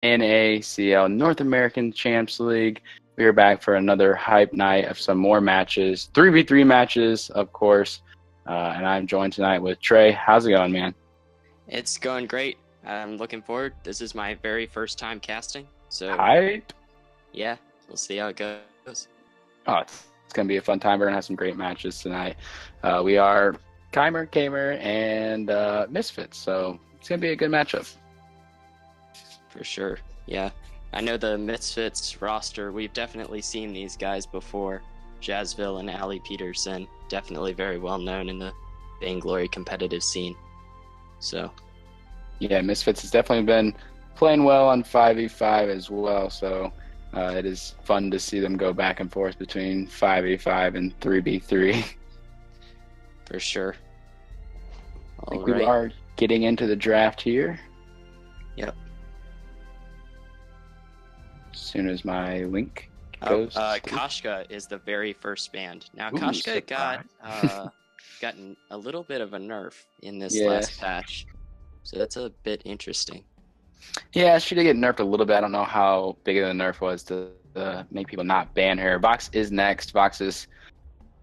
NACL North American Champs League. We are back for another hype night of some more matches, 3v3 matches, of course. And I'm joined tonight with Trey. How's it going, man? It's going great. I'm looking forward. This is my very first time casting, so Hype. yeah, we'll see how it goes. Oh, it's going to be a fun time. We're going to have some great matches tonight. We are Khmer and Misfits, so it's going to be a good matchup. For sure, yeah. I know the Misfits roster. We've definitely seen these guys before. Jazzville and Ali Peterson, definitely very well known in the Vainglory competitive scene. So, yeah, Misfits has definitely been playing well on 5v5 as well, so it is fun to see them go back and forth between 5v5 and 3v3. For sure. I think we are getting into the draft here. Yep. As soon as my link goes. Koshka is the very first band. Now, Koshka got gotten a little bit of a nerf in this last patch, so that's a bit interesting. Yeah, she did get nerfed a little bit. I don't know how big of a nerf was to make people not ban her. Vox is next. Vox is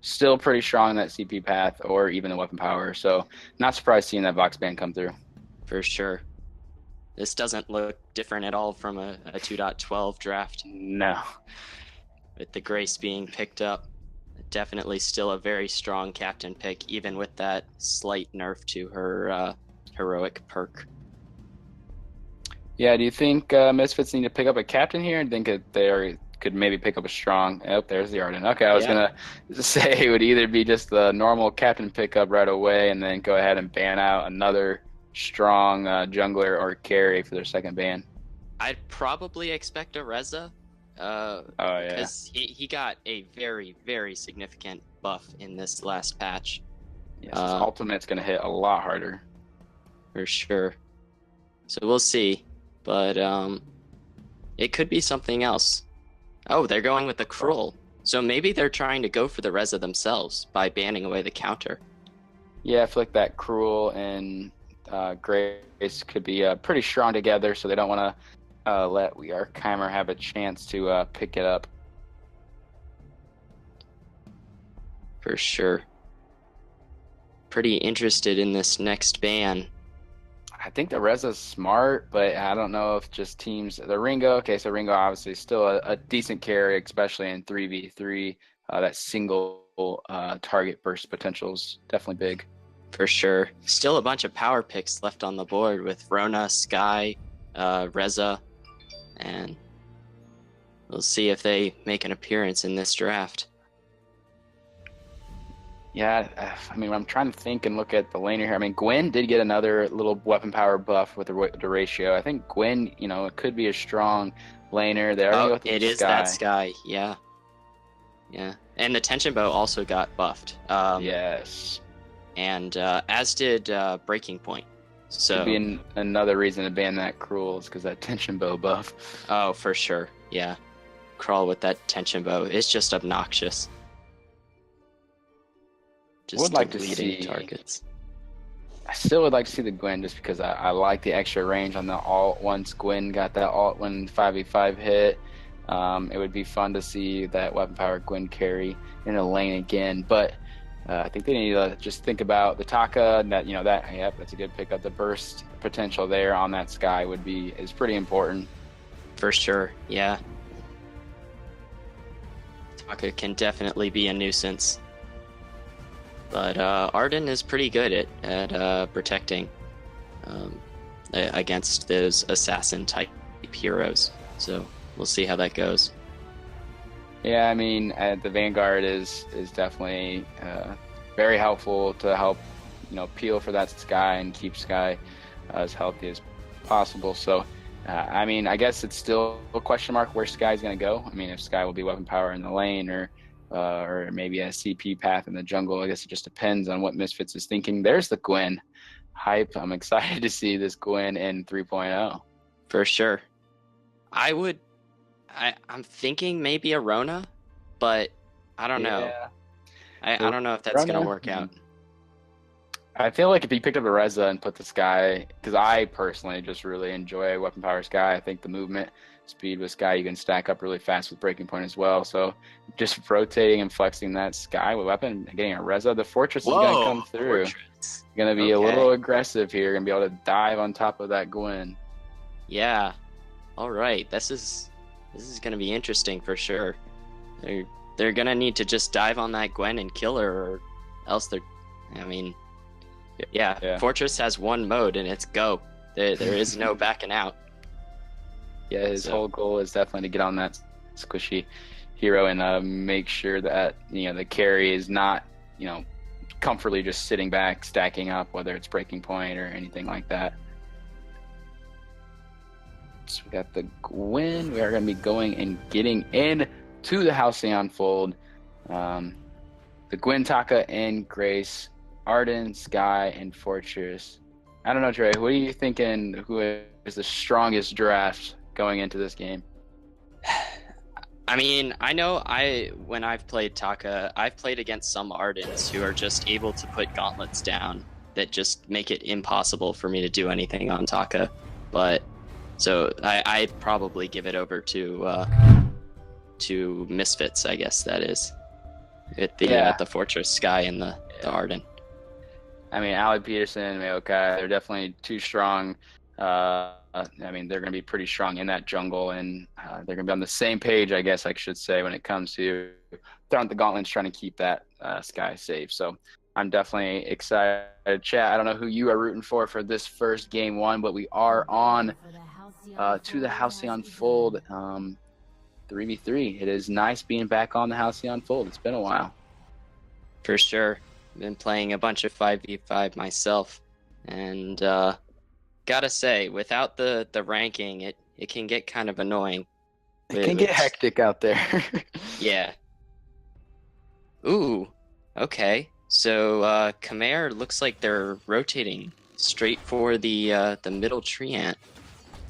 still pretty strong in that CP path or even the weapon power, so not surprised seeing that Vox ban come through. For sure. This doesn't look different at all from a 2.12 draft. No. With the Grace being picked up, definitely still a very strong captain pick, even with that slight nerf to her heroic perk. Yeah, do you think Misfits need to pick up a captain here? And think that they could maybe pick up a strong... Oh, there's the Arden. Okay, I was going to say it would either be just the normal captain pickup right away and then go ahead and ban out another strong jungler or carry for their second ban. I'd probably expect a Reza. Because he got a very, very significant buff in this last patch. Yes, his ultimate's going to hit a lot harder. For sure. So we'll see. But it could be something else. Oh, they're going with the Cruel. So maybe they're trying to go for the Reza themselves by banning away the counter. Yeah, I feel like that Cruel and Grace could be pretty strong together, so they don't want to let WeAreKhmer have a chance to pick it up. For sure. Pretty interested in this next ban. I think the Reza's smart, but I don't know if just teams... The Ringo, okay, so Ringo obviously is still a decent carry, especially in 3v3. That single target burst potential is definitely big. For sure. Still a bunch of power picks left on the board with Rona, Sky, Reza, and we'll see if they make an appearance in this draft. Yeah, I mean, I'm trying to think and look at the laner here. I mean, Gwen did get another little weapon power buff with the ratio. I think Gwen, it could be a strong laner. It is that Sky, yeah. Yeah, and the tension bow also got buffed. Yes. And as did Breaking Point. So could be another reason to ban that Cruel is because that tension bow buff. Oh, for sure, yeah. Crawl with that tension bow is just obnoxious. Just would like to see targets. I still would like to see the Gwen just because I like the extra range on the alt. Once Gwen got that alt when 5v5 hit, it would be fun to see that weapon power Gwen carry in the lane again. But I think they need to just think about the Taka. That's a good pickup. The burst potential there on that Sky is pretty important. For sure, yeah. Taka can definitely be a nuisance. But Arden is pretty good at protecting against those assassin-type heroes. So we'll see how that goes. Yeah, I mean, the Vanguard is definitely very helpful to help, peel for that Sky and keep Sky as healthy as possible. So, I mean, I guess it's still a question mark where Sky's going to go. I mean, if Sky will be weapon power in the lane or maybe a CP path in the jungle. I guess it just depends on what Misfits is thinking. There's the Gwen hype. I'm excited to see this Gwen in 3.0. For sure. I'm thinking maybe a Rona, but I don't know. I don't know if that's going to work out. I feel like if he picked up a Reza and put this guy, because I personally just really enjoy Weapon Power Sky. I think the movement speed with Sky, you can stack up really fast with Breaking Point as well. So just rotating and flexing that Sky with weapon, getting a Reza, the Fortress is going to come through. Fortress. Going to be a little aggressive here, going to be able to dive on top of that Gwen. Yeah. All right. This is going to be interesting for sure. They're going to need to just dive on that Gwen and kill her, or else I mean, yeah. Fortress has one mode, and it's go. There is no backing out. Yeah, his whole goal is definitely to get on that squishy hero and make sure that the carry is not comfortably just sitting back, stacking up, whether it's Breaking Point or anything like that. So we got the Gwen. We are going to be going and getting in to the Halcyon Fold. The Gwen, Taka, and Grace, Arden, Sky, and Fortress. I don't know, Trey. What are you thinking? Who is the strongest draft going into this game? I mean, I know when I've played Taka, I've played against some Ardens who are just able to put gauntlets down that just make it impossible for me to do anything on Taka. But so I'd probably give it over to Misfits, I guess that is. At the Fortress, Sky, and the Arden. I mean, Ali Peterson and Mayokai, they're definitely too strong. I mean, they're going to be pretty strong in that jungle, and they're going to be on the same page, I guess I should say, when it comes to throwing the gauntlets, trying to keep that Sky safe. So I'm definitely excited. Chat, I don't know who you are rooting for this first game one, but we are on to the Halcyon Fold 3v3. It is nice being back on the Halcyon Fold. It's been a while. For sure. Been playing a bunch of 5v5 myself, and gotta say, without the ranking, it can get kind of annoying. It can get hectic out there. Yeah. Ooh, okay. So Khmer looks like they're rotating straight for the middle treant,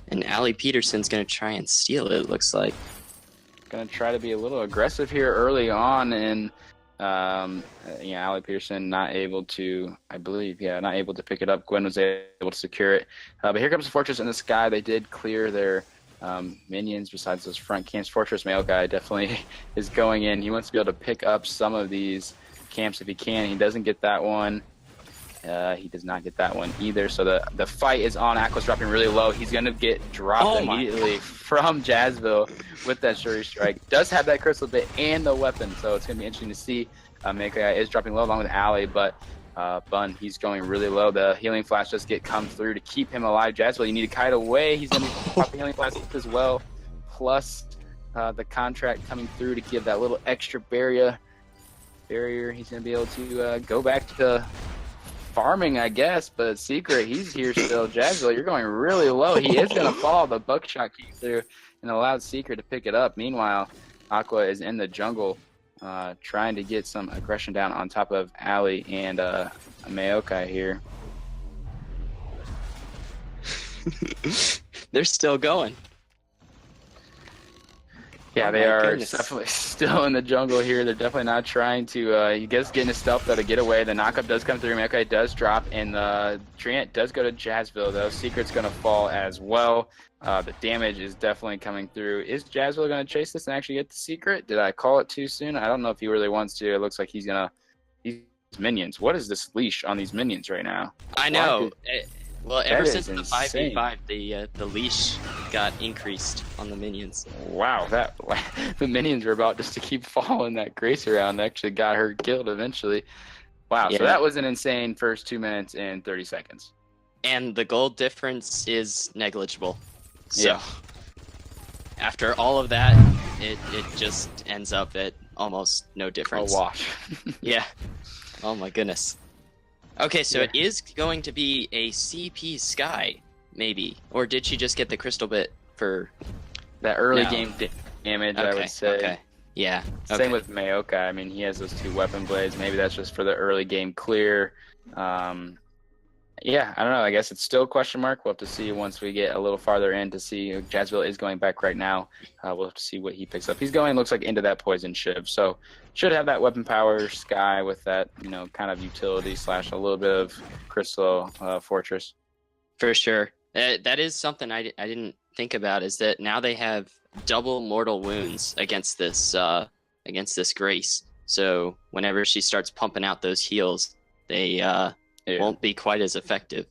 and Ali Peterson's gonna try and steal it. Looks like. Gonna try to be a little aggressive here early on, and Ali Peterson not able to, I believe, not able to pick it up. Gwen was able to secure it. But here comes the Fortress in the Sky. They did clear their minions besides those front camps. Fortress male guy definitely is going in. He wants to be able to pick up some of these camps if he can. He doesn't get that one. He does not get that one either. So the fight is on. Aqua's dropping really low. He's going to get dropped immediately from Jazzville with that Shuri Strike. Does have that Crystal Bit and the weapon, so it's going to be interesting to see. Mekai is dropping low along with Ali, but Bun, he's going really low. The Healing Flash does come through to keep him alive. Jazzville, you need to kite away. He's going to be popping Healing Flash as well, plus the contract coming through to give that little extra barrier. He's going to be able to go back to farming, I guess, but Secret, he's here still. Jazzville, you're going really low. He is going to fall. The buckshot came through and allowed Secret to pick it up. Meanwhile, Aqua is in the jungle trying to get some aggression down on top of Ali and Mayokai here. They're still going. Yeah, they are definitely still in the jungle here. They're definitely not trying to, he gets getting his stealth though to get away. The knockup does come through. Mayokai does drop, and the Treant does go to Jazzville though. Secret's going to fall as well. The damage is definitely coming through. Is Jazzville going to chase this and actually get the Secret? Did I call it too soon? I don't know if he really wants to. It looks like he's minions. What is this leash on these minions right now? I know. Well, ever since the 5v5, the leash got increased on the minions. Wow, the minions were about just to keep following that Grace around. Actually got her killed eventually. Wow, yeah. So that was an insane first 2 minutes and 30 seconds. And the gold difference is negligible. So after all of that, it just ends up at almost no difference. A wash. Yeah. Oh my goodness. Okay, so it is going to be a CP Sky, maybe. Or did she just get the Crystal Bit for that early game damage, I would say. Okay. Yeah. Same with Mayokai. I mean, he has those 2 weapon blades. Maybe that's just for the early game clear. Yeah, I don't know. I guess it's still a question mark. We'll have to see once we get a little farther in to see. Jazzville is going back right now. We'll have to see what he picks up. He's going, looks like, into that poison shiv. So should have that weapon power Sky with that, kind of utility slash a little bit of Crystal Fortress. For sure. That is something I didn't think about, is that now they have double mortal wounds against this Grace. So whenever she starts pumping out those heals, they won't be quite as effective.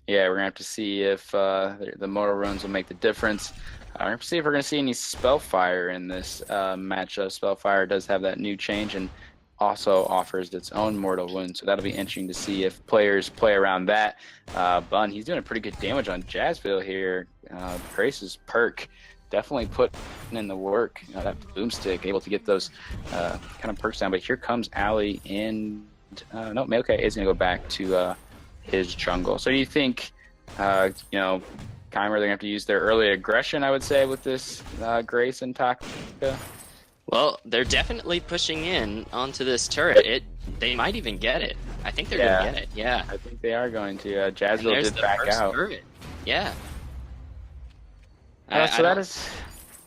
Yeah, we're gonna have to see if the mortal runes will make the difference. We're gonna have to see if we're gonna see any Spellfire in this matchup. Spellfire does have that new change and also offers its own mortal wound, so that'll be interesting to see if players play around that. Bun, he's doing a pretty good damage on Jazzville here. Grace's perk definitely putting in the work. That boomstick able to get those kind of perks down. But here comes Allie, and no, Mailcat is gonna go back to his jungle. So do you think, Khmer, they're gonna have to use their early aggression, I would say, with this Grace and Taka? Well, they're definitely pushing in onto this turret. They might even get it. I think they're gonna get it. Yeah, I think they are going to. Jazzville did back out. Turret. Yeah. I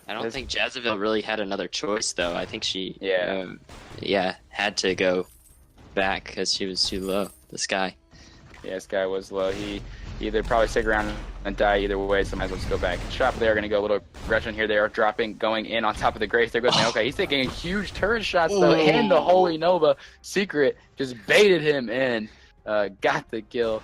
don't think Jazzville really had another choice, though. I think she, had to go back because she was too low. The Sky. Yeah, Sky was low. He either probably stick around and die either way, so might as well just go back. Shop, they are going to go a little aggression here. They are going in on top of the Grace. There goes Okay, he's taking huge turret shots, though, and the Holy Nova Secret just baited him in. Got the kill.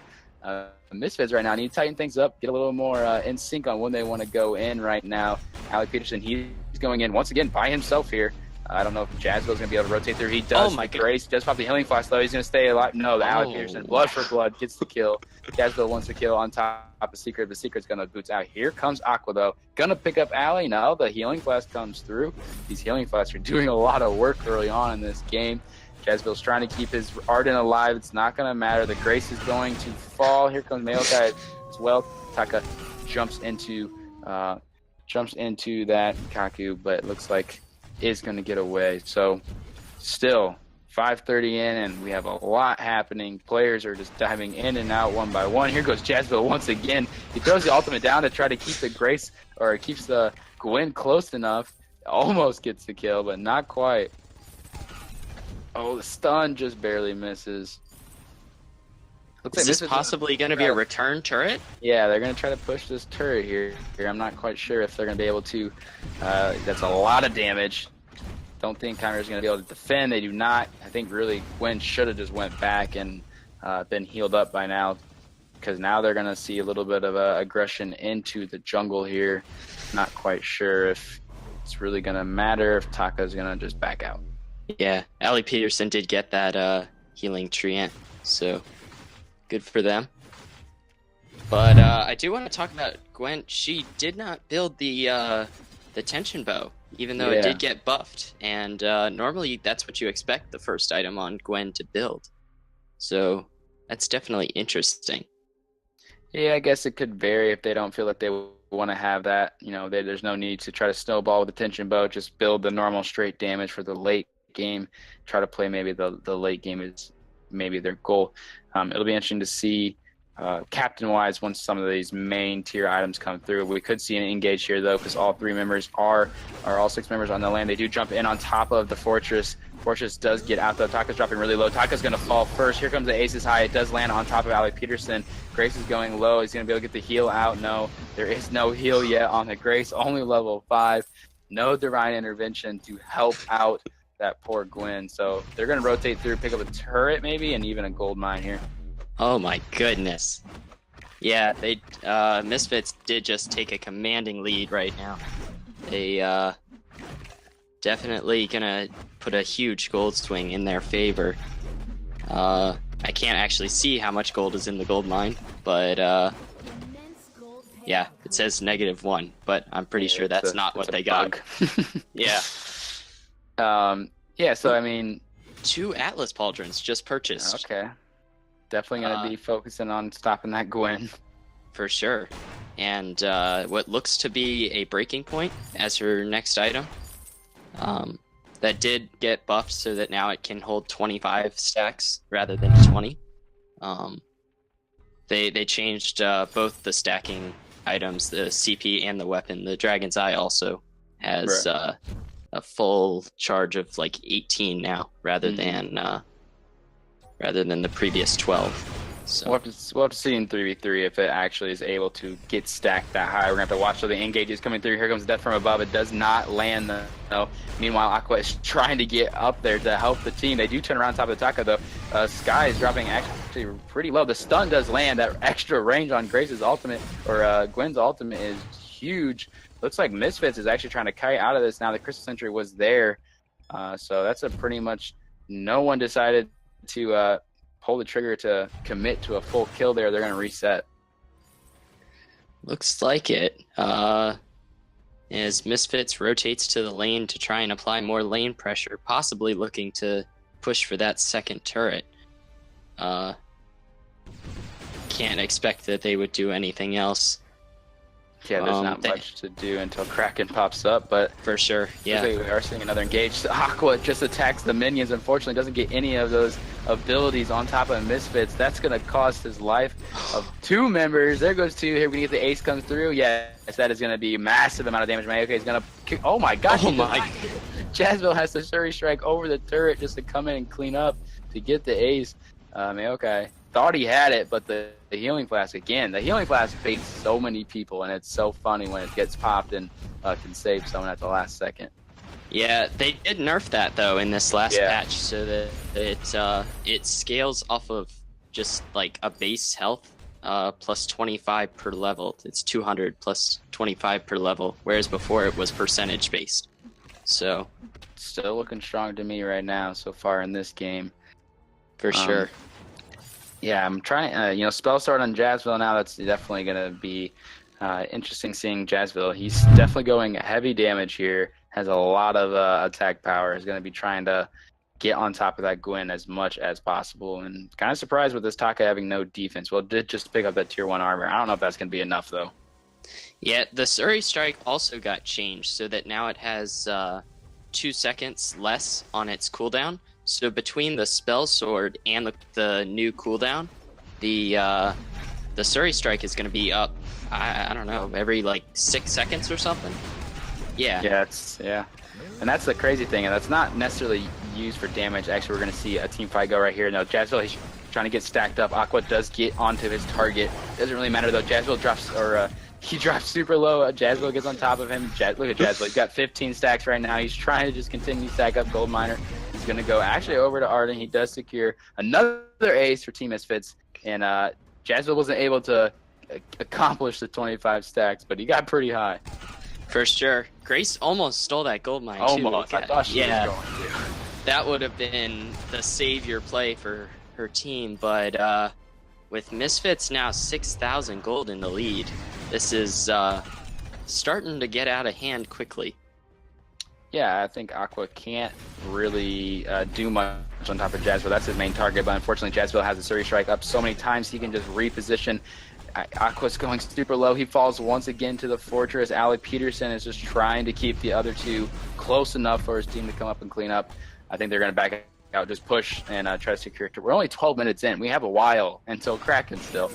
Misfits right now need to tighten things up, get a little more in sync on when they want to go in right now. Alec Peterson, he's going in once again by himself here. I don't know if Jazzville's going to be able to rotate through. He does. Oh my Grace does pop the healing flash, though. He's going to stay alive. No, the Alec Peterson, blood for blood, gets the kill. Jazzville wants the kill on top of Secret. The Secret's going to boots out. Here comes Aqua, though. Going to pick up Allie. No, the healing flash comes through. These healing flashes are doing a lot of work early on in this game. Jazzville's trying to keep his Arden alive. It's not going to matter. The Grace is going to fall. Here comes Mailcat as well. Taka jumps into that Kaku, but it looks like is going to get away. So still 5:30 in, and we have a lot happening. Players are just diving in and out one by one. Here goes Jazzville once again. He throws the ultimate down to try to keep the Grace, or keeps the Gwen close enough. Almost gets the kill, but not quite. Oh, the stun just barely misses. Looks like this is possibly going to be a return turret? Yeah, they're going to try to push this turret here. I'm not quite sure if they're going to be able to. That's a lot of damage. Don't think Khmer is going to be able to defend. They do not. I think really Gwen should have just went back and been healed up by now, because now they're going to see a little bit of aggression into the jungle here. Not quite sure if it's really going to matter, if Taka is going to just back out. Yeah, Allie Peterson did get that healing treant, so good for them. But I do want to talk about Gwen. She did not build the tension bow, even though it did get buffed. And normally that's what you expect the first item on Gwen to build. So that's definitely interesting. Yeah, I guess it could vary if they don't feel that they want to have that. There's no need to try to snowball with the tension bow. Just build the normal straight damage for the late game. Try to play maybe the late game is maybe their goal. It'll be interesting to see captain wise once some of these main tier items come through. We could see an engage here though, because all 6 members on the land. They do jump in on top of the fortress. Fortress does get out though. Taka's dropping really low. Taka's going to fall first. Here comes the aces high. It does land on top of Alec Peterson. Grace is going low. He's going to be able to get the heal out. No, there is no heal yet on the Grace. Only level 5. No divine intervention to help out that poor Gwen. So they're going to rotate through, pick up a turret maybe, and even a gold mine here. Oh my goodness. Yeah, they Misfits did just take a commanding lead right now. They definitely gonna put a huge gold swing in their favor. I can't actually see how much gold is in the gold mine, but yeah, it says -1, but I'm pretty sure that's not what they got. Yeah. So I mean, 2 Atlas Pauldrons just purchased. Okay. Definitely going to be focusing on stopping that Gwen. For sure. And what looks to be a breaking point as her next item. That did get buffed so that now it can hold 25 stacks rather than 20. They changed both the stacking items, the CP and the weapon. The Dragon's Eye also has Right. a full charge of like 18 now, rather than the previous 12. So We'll have to see in 3v3 if it actually is able to get stacked that high. We're gonna have to watch. So the engage is coming through. Here comes death from above. It does not land though. No. Meanwhile, Aqua is trying to get up there to help the team. They do turn around top of the Taka though. Sky is dropping actually pretty low. The stun does land. That extra range on Grace's ultimate or Gwen's ultimate is huge. Looks like Misfits is actually trying to kite out of this now. The Crystal Sentry was there, so that's a pretty much no one decided to pull the trigger to commit to a full kill there. They're going to reset. looks like it. As Misfits rotates to the lane to try and apply more lane pressure, possibly looking to push for that second turret. Can't expect that they would do anything else. Yeah, there's not much to do until Kraken pops up, but for sure, yeah. we are seeing another engage. Aqua just attacks the minions. Unfortunately, doesn't get any of those abilities on top of Misfits. That's going to cost his life of 2 members. There goes 2. Here we get the ace comes through. Yes, that is going to be a massive amount of damage. Okay, he's going to kick. Oh my gosh. Oh my. Jazville has to Surrey strike over the turret just to come in and clean up to get the ace. Okay. Thought he had it, but the healing flask again. The healing flask baits so many people, and it's so funny when it gets popped and can save someone at the last second. Yeah, they did nerf that though in this last patch, so that it scales off of just like a base health plus 25 per level. It's 200 plus 25 per level, whereas before it was percentage based. So still looking strong to me right now so far in this game, for sure. Yeah, I'm trying, spell start on Jazville now. That's definitely going to be interesting seeing Jazville. He's definitely going heavy damage here, has a lot of attack power, is going to be trying to get on top of that Gwen as much as possible. And kind of surprised with this Taka having no defense. Well, it did just pick up that tier 1 armor. I don't know if that's going to be enough, though. Yeah, the Surrey Strike also got changed so that now it has 2 seconds less on its cooldown. So between the spell sword and the new cooldown, the Surrey Strike is going to be up. I don't know, every like 6 seconds or something. Yeah. Yeah, and that's the crazy thing, and that's not necessarily used for damage. Actually, we're going to see a team fight go right here. Now, Jazville, he's trying to get stacked up. Aqua does get onto his target. Doesn't really matter though. Jazville drops, he drops super low. Jazville gets on top of him. Look at Jazville. He's got 15 stacks right now. He's trying to just continue to stack up Gold Miner. He's going to go actually over to Arden. He does secure another ace for Team Misfits, and Jazville wasn't able to accomplish the 25 stacks, but he got pretty high. For sure. Grace almost stole that gold mine too. Almost. I thought she was going to. That would have been the savior play for her team, but with Misfits now 6,000 gold in the lead, this is starting to get out of hand quickly. Yeah, I think Aqua can't really do much on top of Jazville. That's his main target, but unfortunately Jazville has a Surrey Strike up so many times he can just reposition. Aqua's going super low. He falls once again to the fortress. Ali Peterson is just trying to keep the other two close enough for his team to come up and clean up. I think they're going to back out, just push and try to secure it. We're only 12 minutes in. We have a while until Kraken still.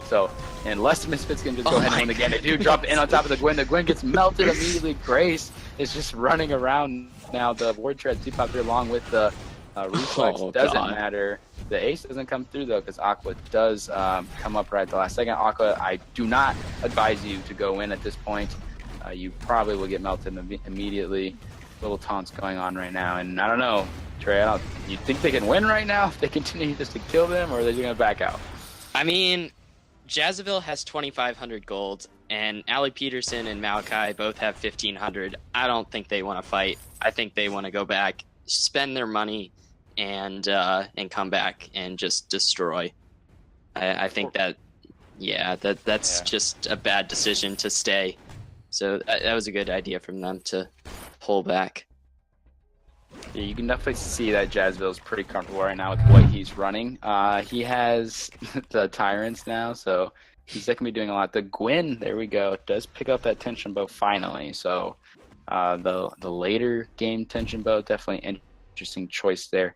So, unless Misfits can just go ahead and win again, they do drop in on top of the Gwen. The Gwen gets melted immediately. Grace is just running around now. The ward treads do pop through along with the reflex. Doesn't matter. The ace doesn't come through though, because Aqua does come up right at the last second. Aqua, I do not advise you to go in at this point. You probably will get melted immediately. Little taunts going on right now, and I don't know, Trey. You think they can win right now if they continue just to kill them, or are they going to back out? I mean, Jazville has 2,500 gold, and Ali Peterson and Malachi both have 1,500. I don't think they want to fight. I think they want to go back, spend their money, and come back and just destroy. I think that's just a bad decision to stay. So that was a good idea from them to pull back. Yeah, you can definitely see that Jazville's pretty comfortable right now with what he's running. He has the Tyrants now, so he's going to be doing a lot. The Gwen, there we go, does pick up that tension bow finally. So the later game tension bow, definitely interesting choice there.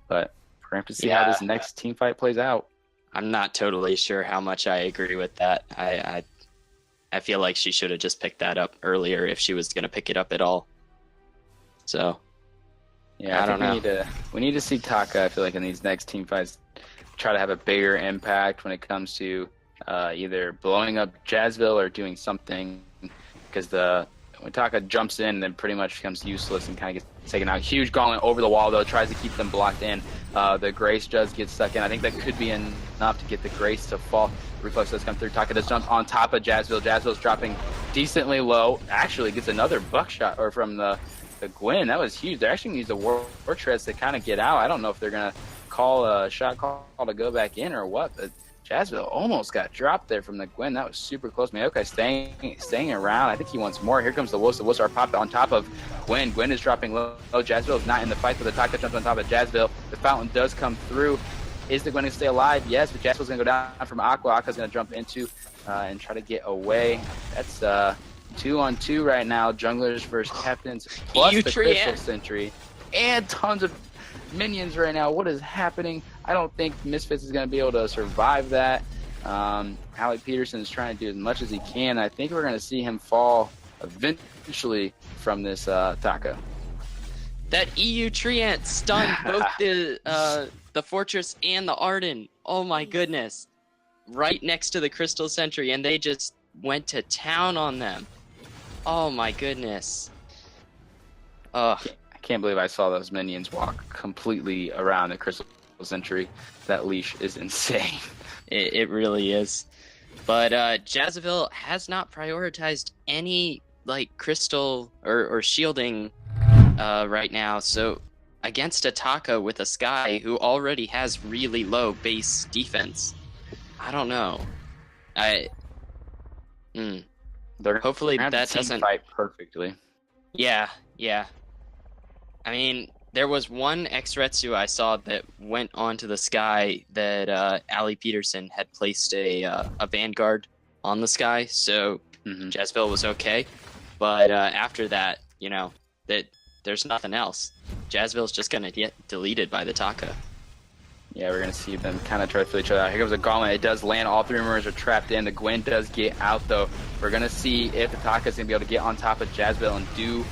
But we're going to have to see how this next team fight plays out. I'm not totally sure how much I agree with that. I feel like she should have just picked that up earlier if she was going to pick it up at all. So Yeah, I I don't think know. we need to see Taka. I feel like in these next team fights, try to have a bigger impact when it comes to either blowing up Jazzville or doing something, because the when Taka jumps in, then pretty much becomes useless and kind of gets taken out. Huge gauntlet over the wall though, tries to keep them blocked in. The Grace does get stuck in. I think that could be enough to get the Grace to fall. Reflex does come through. Taka does jump on top of Jazzville. Jazzville's dropping decently low. Actually gets another buckshot or from the Gwen. That was huge. They're actually going to use the Fortress to kind of get out. I don't know if they're going to call a shot call to go back in or what, but Jazzville almost got dropped there from the Gwen. That was super close. Mayokai staying around. I think he wants more. Here comes the Wusa. Wusa are popped on top of Gwen. Gwen is dropping low. Jazzville is not in the fight, but the Taka jumps on top of Jazzville. The fountain does come through. Is the Gwen going to stay alive? Yes, but Jazzville's going to go down from Aqua. Aqua's going to jump into and try to get away. That's 2-on-2 right now. Junglers versus captains, plus the Crystal Sentry, and tons of minions right now. What is happening? I don't think Misfits is going to be able to survive that. Ali Peterson is trying to do as much as he can. I think we're going to see him fall eventually from this Taka. That EU Treant stunned both the Fortress and the Arden. Oh my goodness. Right next to the Crystal Sentry, and they just went to town on them. Oh my goodness. I can't believe I saw those minions walk completely around the Crystal Sentry. That leash is insane. It really is. But Jazzville has not prioritized any like crystal or shielding right now. So against a Taka with a Sky who already has really low base defense, I don't know. Hopefully that doesn't fight perfectly. Yeah. I mean, there was one Xretsu I saw that went onto the Sky that Ali Peterson had placed a Vanguard on the Sky, so Jazzville was okay. But after that, that there's nothing else. Jazzville's just gonna get deleted by the Taka. Yeah, we're going to see them kind of try to fill each other out. Here comes a gauntlet. It does land. All three members are trapped in. The Gwen does get out, though. We're going to see if the Taka is going to be able to get on top of Jazzville and do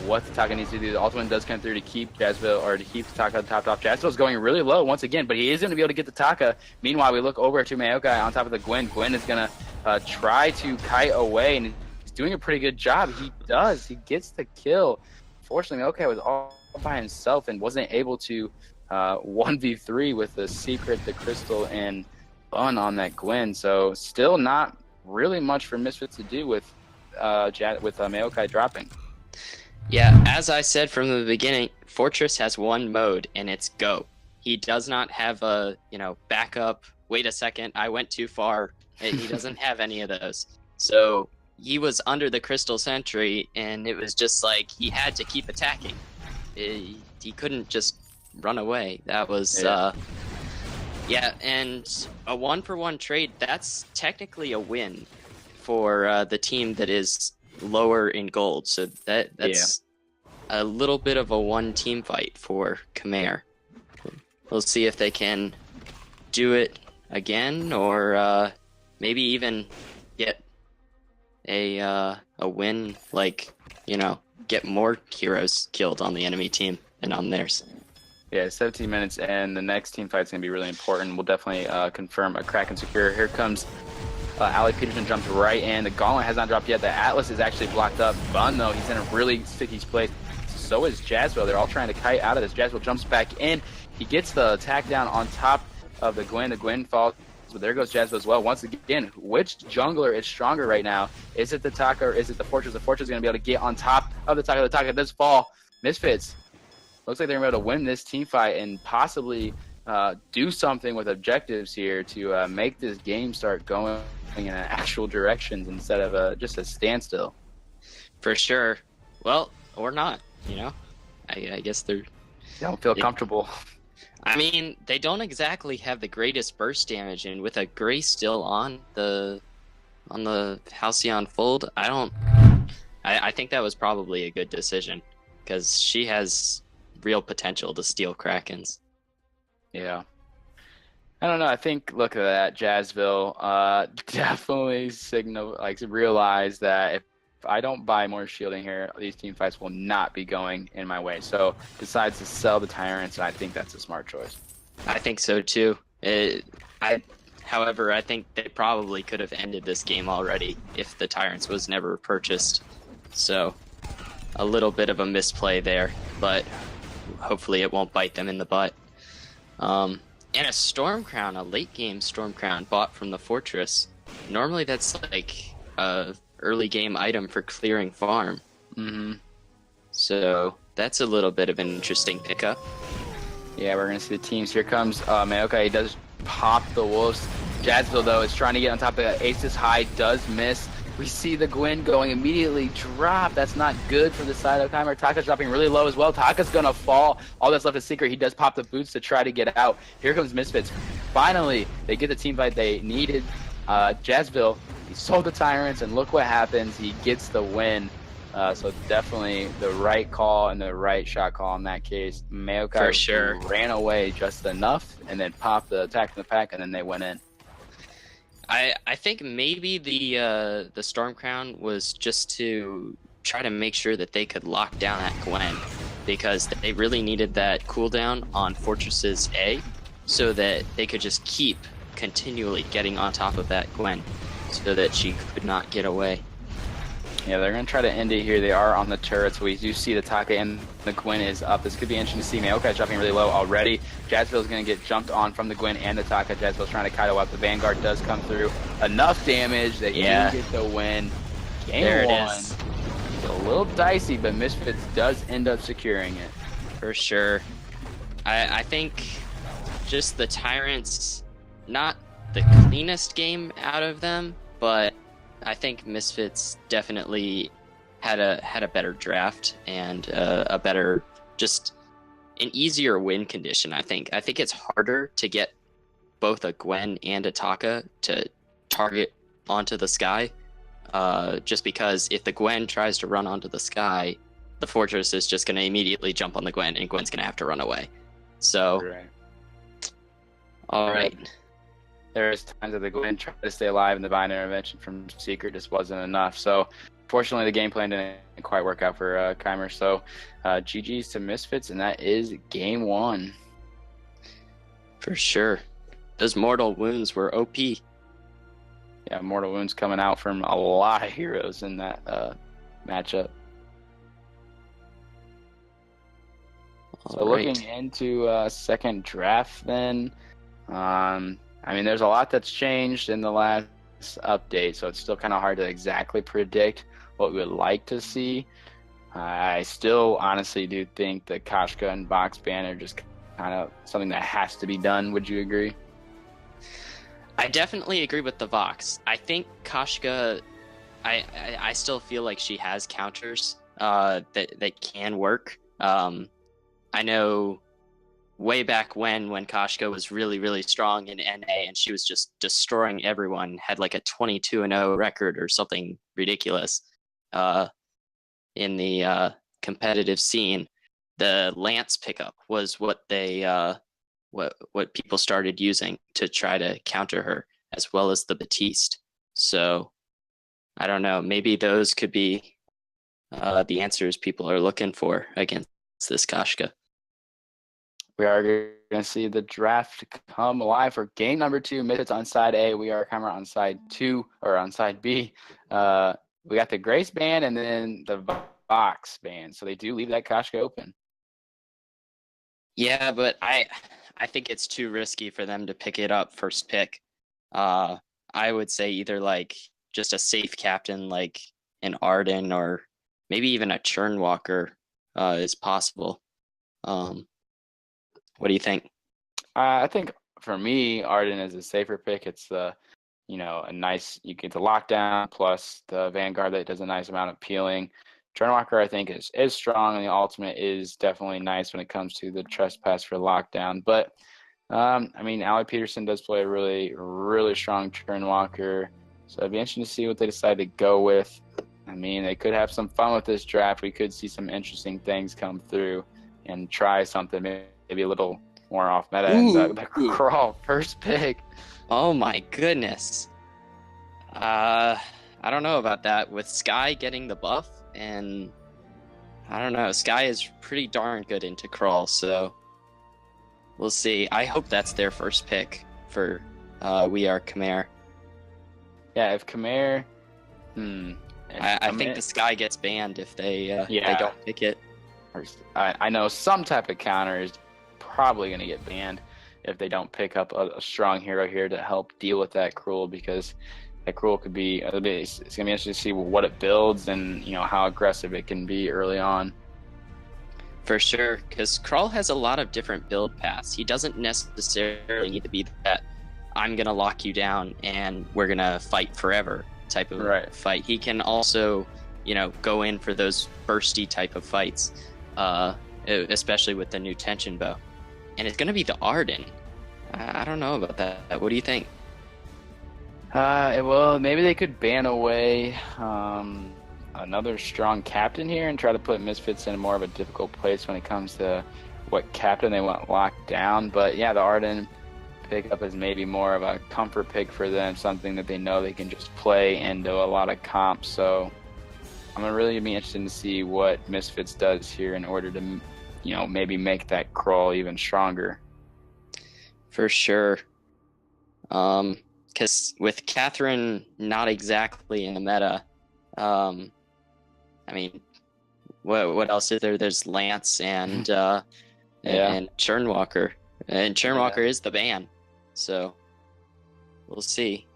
what the Taka needs to do. The ultimate does come through to keep Jazzville, or to keep the Taka topped off. Jazzville's going really low once again, but he is going to be able to get the Taka. Meanwhile, we look over to Mayokai on top of the Gwen. Gwen is going to try to kite away, and he's doing a pretty good job. He does. He gets the kill. Fortunately, Mayokai was all by himself and wasn't able to 1v3 with the Secret, the Crystal, and Bun on that Gwen. So still not really much for Misfits to do with Mayokai dropping. Yeah, as I said from the beginning, Fortress has one mode, and it's go. He does not have a, backup, wait a second, I went too far. He doesn't have any of those. So he was under the Crystal Sentry, and it was just like he had to keep attacking. He couldn't just run away. That was and a 1-for-1 trade, that's technically a win for the team that is lower in gold. So that's a little bit of a one team fight for Khmer. We'll see if they can do it again, or maybe even get a win, like, get more heroes killed on the enemy team and on theirs. Yeah, 17 minutes, and the next team fight's going to be really important. We'll definitely confirm a Kraken secure. Here comes Ali Peterson, jumps right in. The Gauntlet has not dropped yet. The Atlas is actually blocked up. Bun, though, he's in a really sticky place. So is Jazzville. They're all trying to kite out of this. Jazzville jumps back in. He gets the attack down on top of the Gwen. The Gwen falls, but there goes Jazzville as well. Once again, which jungler is stronger right now? Is it the Taka or is it the Fortress? The Fortress is going to be able to get on top of the Taka. The Taka does fall. Misfits. Looks like they're going to be able to win this team fight and possibly do something with objectives here to make this game start going in actual directions instead of just a standstill. For sure. Well, or not, I guess they don't feel comfortable. I mean, they don't exactly have the greatest burst damage, and with a Grace still on the Halcyon Fold, I think that was probably a good decision, because she has real potential to steal Krakens. Yeah. I don't know. I think look at that, Jazzville. Definitely signal like realize that if I don't buy more shielding here, these team fights will not be going in my way. So decides to sell the tyrants, and I think that's a smart choice. I think so too. I, however, I think they probably could have ended this game already if the Tyrants was never purchased. So a little bit of a misplay there, but hopefully it won't bite them in the butt. And a Storm Crown, a late game Storm Crown bought from the Fortress. Normally that's like a early game item for clearing farm. Mm-hmm. So that's a little bit of an interesting pickup. Yeah, we're gonna see the teams. Here comes Mayoka. He does pop the wolves. Jazzville though is trying to get on top of the Aces High, does miss. We see the Gwyn going immediately drop. That's not good for the side of Khmer. Taka's dropping really low as well. Taka's gonna fall. All that's left is Secret. He does pop the boots to try to get out. Here comes Misfits. Finally, they get the team fight they needed. Jazzville, he sold the Tyrants, and look what happens. He gets the win. So definitely the right call and the right shot call in that case. Mayokai For sure. ran away just enough and then popped the attack from the pack, and then they went in. I think maybe the Storm Crown was just to try to make sure that they could lock down that Gwen, because they really needed that cooldown on Fortresses A so that they could just keep continually getting on top of that Gwen so that she could not get away. Yeah, they're going to try to end it here. They are on the turrets. We do see the Taka and the Gwyn is up. This could be interesting to see. Mayokai dropping really low already. Jazzville's going to get jumped on from the Gwyn and the Taka. Jazzville's trying to kite up. The Vanguard does come through. Enough damage. They do get the win. Game there one. It is. It's a little dicey, but Misfits does end up securing it. For sure. I think just the Tyrants, not the cleanest game out of them, but I think Misfits definitely had a better draft and a better, just an easier win condition. I think it's harder to get both a Gwen and a Taka to target onto the sky, just because if the Gwen tries to run onto the sky, the Fortress is just going to immediately jump on the Gwen, and Gwen's going to have to run away. So, all right. There's times that the Gwyn tried to stay alive, and the binary intervention from Secret just wasn't enough. So, fortunately, the game plan didn't quite work out for Khmer. So, GG's to Misfits, and that is game one. For sure. Those mortal wounds were OP. Yeah, mortal wounds coming out from a lot of heroes in that matchup. So, looking into second draft, then. I mean, there's a lot that's changed in the last update, so it's still kind of hard to exactly predict what we would like to see. I still honestly do think the Kashka and box ban are just kind of something that has to be done. Would you agree? I definitely agree with the Vox. I think Kashka, I still feel like she has counters that can work. I know way back when Kashka was really, really strong in NA and she was just destroying everyone, had like a 22-0 record or something ridiculous in the competitive scene. The Lance pickup was what they what people started using to try to counter her, as well as the Batiste. So I don't know, maybe those could be the answers people are looking for against this Kashka. We are going to see the draft come live for game number 2. Misfits on side A. WeAreKhmer on side 2, or on side B. We got the Grace ban and then the Vox ban. So they do leave that Kashka open. Yeah, but I think it's too risky for them to pick it up first pick. I would say either like just a safe captain like an Arden or maybe even a Churnwalker is possible. What do you think? I think for me, Arden is a safer pick. It's the, a nice, you get the lockdown plus the Vanguard that does a nice amount of peeling. Churnwalker, I think, is strong, and the ultimate is definitely nice when it comes to the trespass for lockdown. But, I mean, Allie Peterson does play a really, really strong Churnwalker. So it'd be interesting to see what they decide to go with. I mean, they could have some fun with this draft. We could see some interesting things come through and try something, maybe a little more off meta, and Ooh. the crawl first pick. Oh my goodness. Uh, I don't know about that. With Sky getting the buff, and I don't know, Sky is pretty darn good into crawl, so we'll see. I hope that's their first pick for WeAreKhmer. Yeah, if Khmer, I think the Sky gets banned if they don't pick it. I know some type of counter is probably going to get banned if they don't pick up a strong hero here to help deal with that cruel, because that cruel could be it's going to be interesting to see what it builds and how aggressive it can be early on. For sure, because Krull has a lot of different build paths. He doesn't necessarily need to be that I'm going to lock you down and we're going to fight forever type of fight. He can also, go in for those bursty type of fights, especially with the new tension bow. And it's going to be the Arden. I don't know about that. What do you think? Well, maybe they could ban away another strong captain here and try to put Misfits in more of a difficult place when it comes to what captain they want locked down. But yeah, the Arden pickup is maybe more of a comfort pick for them, something that they know they can just play into a lot of comps. So I'm really be interested to see what Misfits does here in order to, maybe make that crawl even stronger. For sure. Because with Catherine not exactly in the meta, I mean, what else is there? There's Lance and and Churnwalker, and Churnwalker is the ban, so we'll see.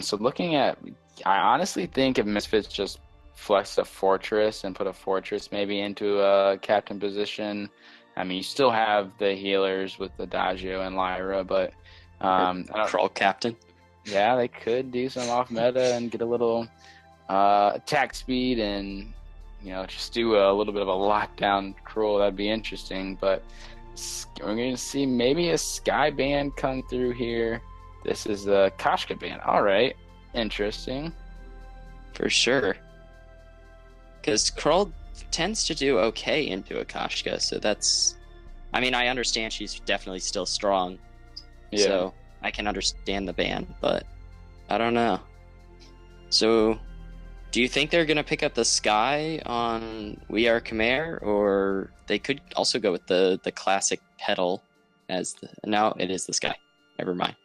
So looking at, I honestly think if Misfits just flex a fortress and put a fortress maybe into a captain position, I mean, you still have the healers with the Dagio and Lyra, but Crawl captain. Yeah, they could do some off meta and get a little attack speed and just do a little bit of a lockdown cruel. That'd be interesting. But we're going to see maybe a Sky band come through here. This is a Kashka band. All right, interesting. For sure. Because Krull tends to do okay into a Kashka, so that's... I mean, I understand she's definitely still strong. Yeah. So I can understand the ban, but I don't know. So, do you think they're going to pick up the Sky on WeAreKhmer, or they could also go with the classic Petal as the... No, it is the Sky. Never mind.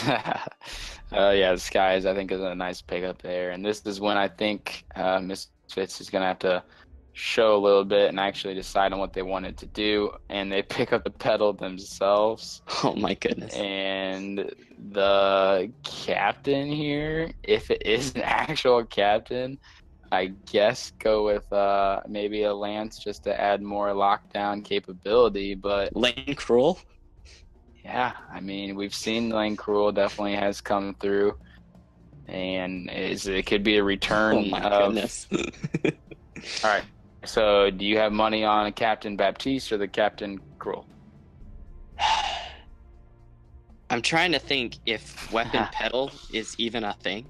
Yeah, the Sky I think is a nice pickup there, and this is when I think Misfits is going to have to show a little bit and actually decide on what they wanted to do, and they pick up the Petal themselves. Oh my goodness. And the captain here, if it is an actual captain, I guess go with maybe a Lance just to add more lockdown capability. But Lane Cruel? Yeah, I mean, we've seen Lane Cruel definitely has come through, and it could be a return. Oh my goodness. All right. So, do you have money on Captain Baptiste or the Captain Cruel? I'm trying to think if Weapon Petal is even a thing.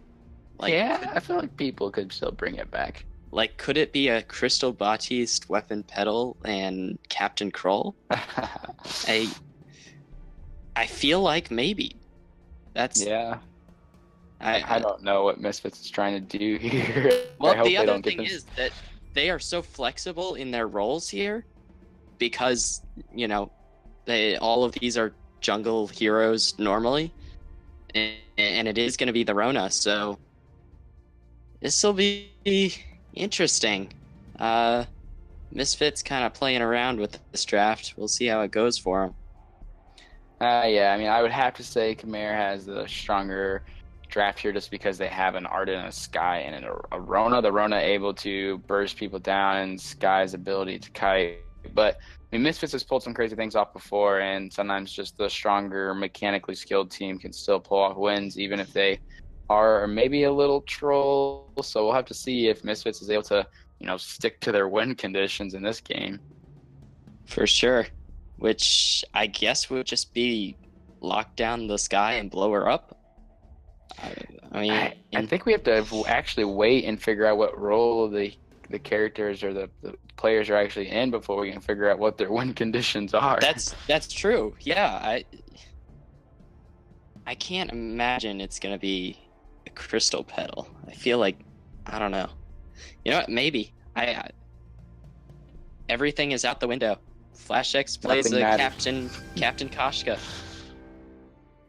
Yeah, I feel like people could still bring it back. Like, could it be a Crystal Baptiste, Weapon Petal, and Captain Krull? I feel like maybe. That's... Yeah. I don't know what Misfits is trying to do here. Well, the other thing is that they are so flexible in their roles here because, all of these are jungle heroes normally, and it is going to be the Rona, so this will be interesting. Misfits kind of playing around with this draft. We'll see how it goes for them. Yeah, I mean, I would have to say Khmer has the stronger draft here just because they have an Arden and a Sky and a Rona. The Rona able to burst people down and Sky's ability to kite. But I mean, Misfits has pulled some crazy things off before, and sometimes just the stronger, mechanically skilled team can still pull off wins, even if they are maybe a little troll. So we'll have to see if Misfits is able to, stick to their win conditions in this game. For sure. Which I guess would just be lock down the Sky and blow her up. I mean, I think we have to actually wait and figure out what role the the characters or the players are actually in before we can figure out what their win conditions are. That's true. Yeah, I can't imagine it's gonna be a crystal petal. I feel like I don't know. You know what? Maybe everything is out the window. Flash X plays Nothing a matters. Captain Koshka.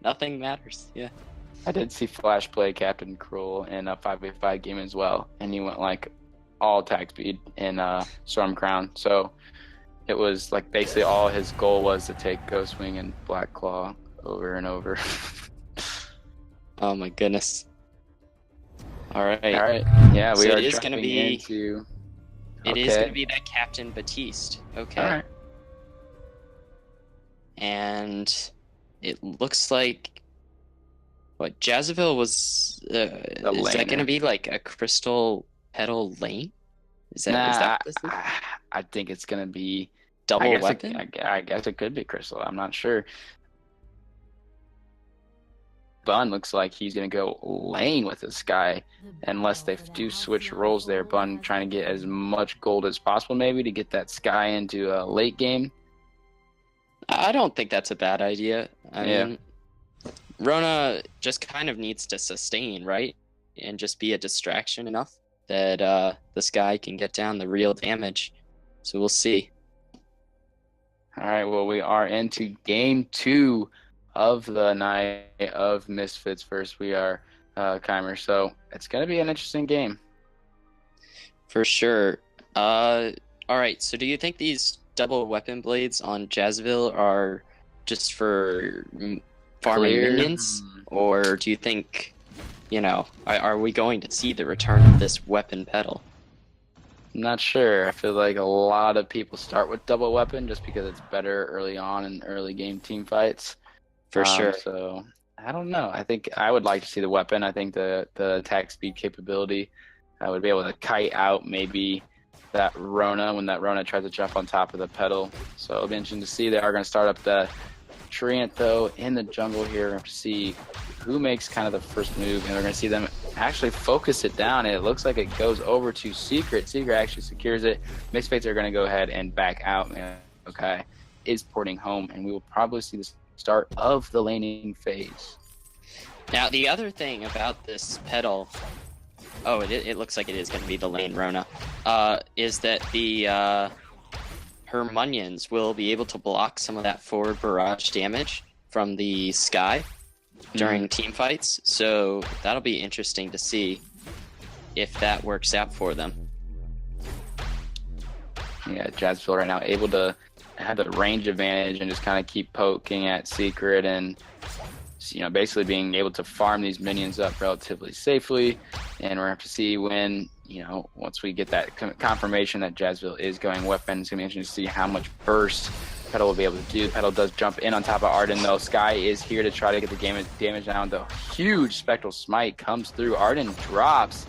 Nothing matters. Yeah. I did see Flash play Captain Cruel in a 5v5 game as well, and he went like all attack speed in Storm Crown. So it was like basically all his goal was to take Ghostwing and Black Claw over and over. Oh my goodness. All right. All right. Yeah, we So are it is gonna jumping be- into. It is Okay. going to be that Captain Batiste. Okay. All right. And it looks like what Jazaville was. Is that laner. going to be like a crystal petal lane? Is that Nah, what this is? I think it's gonna be Double weapon? I guess it could be Crystal. I'm not sure. Bun looks like he's gonna go lane with this guy, unless they do switch roles there. Bun trying to get as much gold as possible, maybe to get that Sky into a late game. I don't think that's a bad idea. I Yeah. mean, Rona just kind of needs to sustain, right? And just be a distraction enough that this guy can get down the real damage. So we'll see. All right, well, we are into game 2 of the night of Misfits versus WeAreKhmer. So it's gonna be an interesting game. For sure. All right. So, do you think these double weapon blades on Jazville are just for farming Clear? minions, or do you think, are we going to see the return of this weapon pedal? I'm not sure. I feel like a lot of people start with double weapon just because it's better early on in early game team fights. For sure. So I don't know. I think I would like to see the weapon. I think the attack speed capability, I would be able to kite out maybe that Rona when that Rona tries to jump on top of the pedal. So it'll be interesting to see. They are going to start up the Treant though in the jungle here. We have to see who makes kind of the first move, and we're going to see them actually focus it down. And it looks like it goes over to Secret. Secret actually secures it. Misfits are going to go ahead and back out. Man, okay, is porting home, and we will probably see the start of the laning phase. Now, the other thing about this pedal, it looks like it is going to be the lane Rona, is that her minions will be able to block some of that forward barrage damage from the Sky during team fights. So that'll be interesting to see if that works out for them. Yeah, Jazville right now able to have the range advantage and just kind of keep poking at Secret and basically being able to farm these minions up relatively safely. And we're going to have to see when, once we get that confirmation that Jazville is going weapon, it's going to be interesting to see how much burst Petal will be able to do. Petal does jump in on top of Arden, though. Sky is here to try to get the damage down. The huge Spectral Smite comes through. Arden drops.